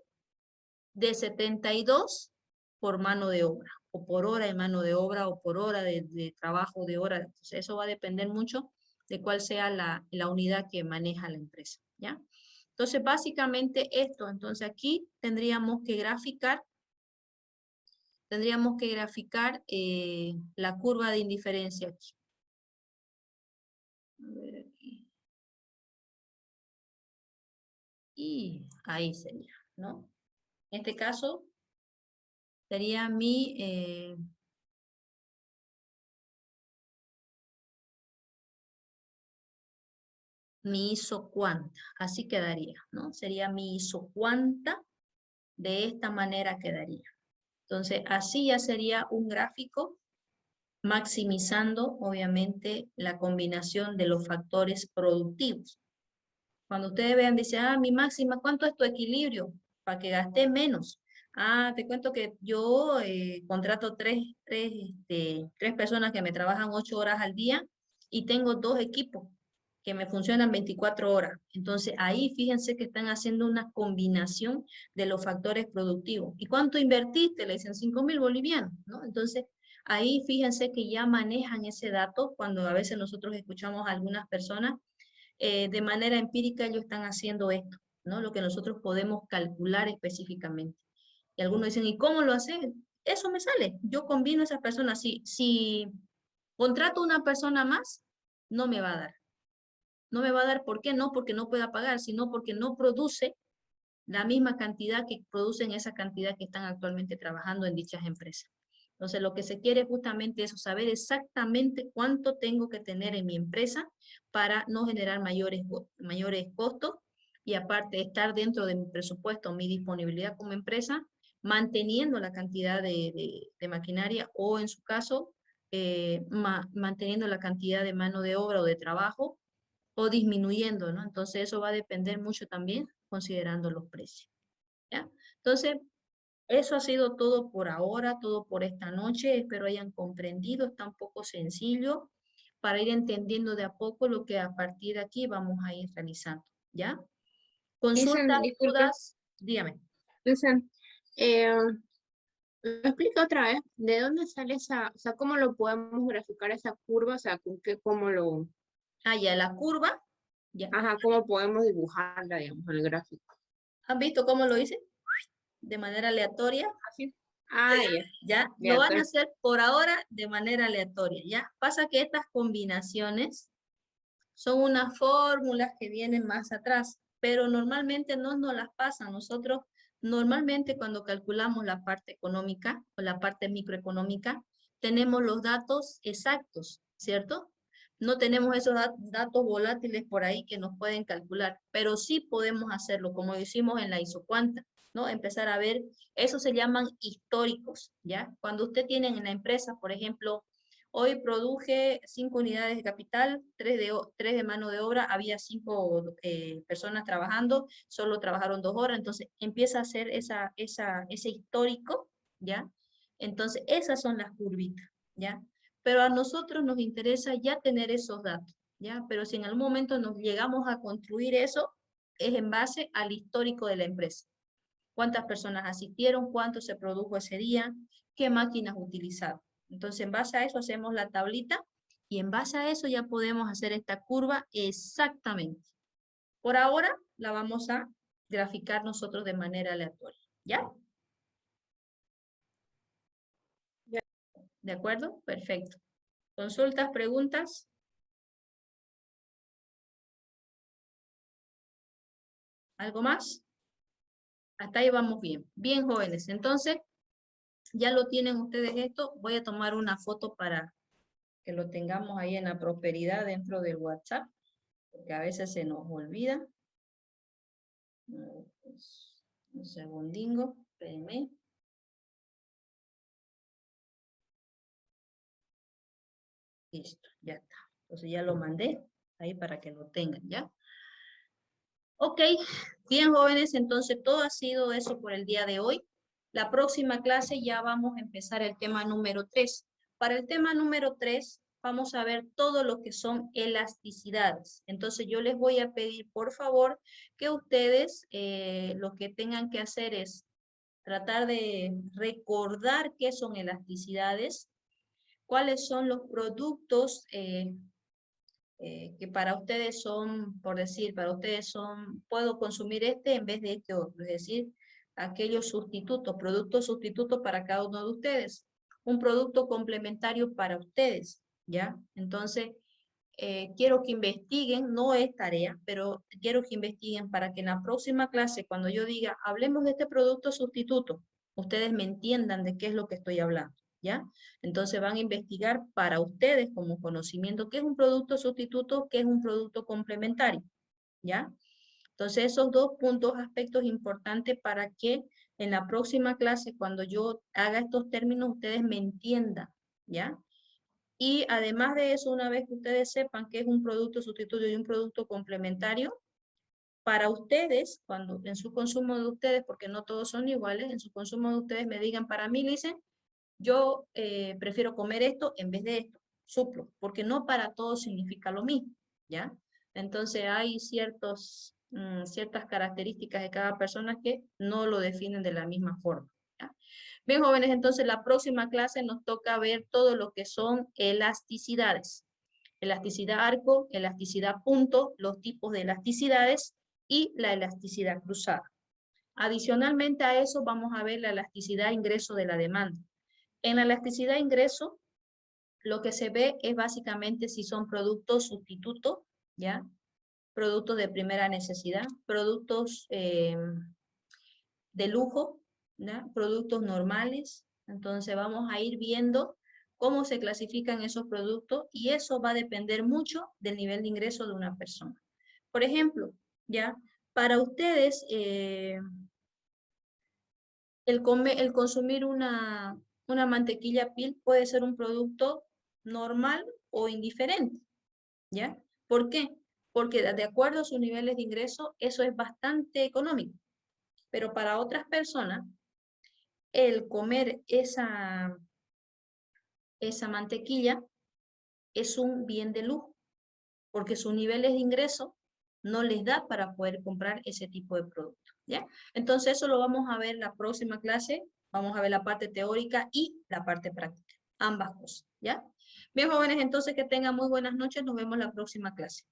de 72 por mano de obra, o por hora de mano de obra, o por hora de trabajo de hora. Entonces, eso va a depender mucho de cuál sea la unidad que maneja la empresa, ¿ya? Entonces, básicamente esto. Entonces, aquí tendríamos que graficar la curva de indiferencia aquí. A ver aquí. Y ahí sería, ¿no? En este caso, sería mi isocuanta. Así quedaría, ¿no? Sería mi isocuanta. De esta manera quedaría. Entonces, así ya sería un gráfico maximizando, obviamente, la combinación de los factores productivos. Cuando ustedes vean, dice, mi máxima, ¿cuánto es tu equilibrio? Para que gaste menos. Te cuento que yo contrato tres personas que me trabajan 8 horas al día y tengo 2 equipos que me funcionan 24 horas. Entonces, ahí fíjense que están haciendo una combinación de los factores productivos. ¿Y cuánto invertiste? Le dicen 5.000 bolivianos, ¿no? Entonces, ahí fíjense que ya manejan ese dato cuando a veces nosotros escuchamos a algunas personas de manera empírica ellos están haciendo esto, ¿no? Lo que nosotros podemos calcular específicamente. Y algunos dicen, ¿y cómo lo hacen? Eso me sale. Yo combino esas personas. Si contrato una persona más, no me va a dar. No me va a dar, ¿por qué? No porque no pueda pagar, sino porque no produce la misma cantidad que producen esa cantidad que están actualmente trabajando en dichas empresas. Entonces, lo que se quiere justamente es saber exactamente cuánto tengo que tener en mi empresa para no generar mayores costos y aparte estar dentro de mi presupuesto, mi disponibilidad como empresa, manteniendo la cantidad de maquinaria o en su caso, manteniendo la cantidad de mano de obra o de trabajo o disminuyendo, ¿no? Entonces, eso va a depender mucho también considerando los precios, ¿ya? Entonces, eso ha sido todo por ahora, todo por esta noche. Espero hayan comprendido. Está un poco sencillo para ir entendiendo de a poco lo que a partir de aquí vamos a ir realizando, ¿ya? Consultas, disculpe. dudas, dígame. Listen, ¿me explica otra vez? ¿De dónde sale esa, o sea, cómo lo podemos graficar esa curva? O sea, cómo lo, Ya la curva, ya. ajá, cómo podemos dibujarla, digamos, en el gráfico. ¿Han visto cómo lo hice? De manera aleatoria. Así. Ya. Ya, lo van a hacer por ahora de manera aleatoria, ¿ya? Pasa que estas combinaciones son unas fórmulas que vienen más atrás, pero normalmente no nos las pasan. Nosotros normalmente cuando calculamos la parte económica o la parte microeconómica, tenemos los datos exactos, ¿cierto? No tenemos esos datos volátiles por ahí que nos pueden calcular, pero sí podemos hacerlo, como hicimos en la isocuanta, ¿no? Empezar a ver, eso se llaman históricos, ¿ya? Cuando usted tiene en la empresa, por ejemplo, hoy produje 5 unidades de capital, 3 de mano de obra, había 5 personas trabajando, solo trabajaron 2 horas, entonces empieza a hacer ese histórico, ¿ya? Entonces esas son las curvitas, ¿ya? Pero a nosotros nos interesa ya tener esos datos, ¿ya? Pero si en algún momento nos llegamos a construir eso, es en base al histórico de la empresa. ¿Cuántas personas asistieron? ¿Cuánto se produjo ese día? ¿Qué máquinas utilizaron? Entonces, en base a eso hacemos la tablita y en base a eso ya podemos hacer esta curva exactamente. Por ahora la vamos a graficar nosotros de manera aleatoria. ¿Ya? ¿De acuerdo? Perfecto. ¿Consultas, preguntas? ¿Algo más? Hasta ahí vamos bien. Bien, jóvenes. Entonces, ya lo tienen ustedes esto. Voy a tomar una foto para que lo tengamos ahí en la prosperidad dentro del WhatsApp, porque a veces se nos olvida. Un segundingo, espérenme. Listo, ya está. Entonces ya lo mandé ahí para que lo tengan, ¿ya? Ok, bien jóvenes, entonces todo ha sido eso por el día de hoy. La próxima clase ya vamos a empezar el tema número 3. Para el tema número 3 vamos a ver todo lo que son elasticidades. Entonces yo les voy a pedir por favor que ustedes lo que tengan que hacer es tratar de recordar qué son elasticidades, cuáles son los productos que para ustedes son, por decir, para ustedes son, puedo consumir este en vez de este otro, es decir, aquellos sustitutos, productos sustitutos para cada uno de ustedes, un producto complementario para ustedes, ¿ya? Entonces, quiero que investiguen, no es tarea, pero quiero que investiguen para que en la próxima clase, cuando yo diga, hablemos de este producto sustituto, ustedes me entiendan de qué es lo que estoy hablando, ¿ya? Entonces van a investigar para ustedes como conocimiento qué es un producto sustituto, qué es un producto complementario, ¿ya? Entonces esos dos puntos, aspectos importantes para que en la próxima clase, cuando yo haga estos términos, ustedes me entiendan, ¿ya? Y además de eso, una vez que ustedes sepan qué es un producto sustituto y un producto complementario, para ustedes, cuando en su consumo de ustedes, porque no todos son iguales, en su consumo de ustedes me digan, para mí, dicen, yo prefiero comer esto en vez de esto, suplo, porque no para todos significa lo mismo, ¿ya? Entonces hay ciertas características de cada persona que no lo definen de la misma forma, ¿ya? Bien, jóvenes, entonces la próxima clase nos toca ver todo lo que son elasticidades. Elasticidad arco, elasticidad punto, los tipos de elasticidades y la elasticidad cruzada. Adicionalmente a eso vamos a ver la elasticidad ingreso de la demanda. En la elasticidad ingreso, lo que se ve es básicamente si son productos sustitutos, ¿ya? Productos de primera necesidad, productos de lujo, ¿ya? Productos normales. Entonces vamos a ir viendo cómo se clasifican esos productos y eso va a depender mucho del nivel de ingreso de una persona. Por ejemplo, ¿ya? Para ustedes, el consumir una mantequilla Pil puede ser un producto normal o indiferente, ¿ya? ¿Por qué? Porque de acuerdo a sus niveles de ingreso, eso es bastante económico. Pero para otras personas, el comer esa mantequilla es un bien de lujo, porque sus niveles de ingreso no les da para poder comprar ese tipo de producto, ¿ya? Entonces eso lo vamos a ver en la próxima clase, vamos a ver la parte teórica y la parte práctica, ambas cosas, ¿ya? Bien, jóvenes, entonces que tengan muy buenas noches, nos vemos la próxima clase.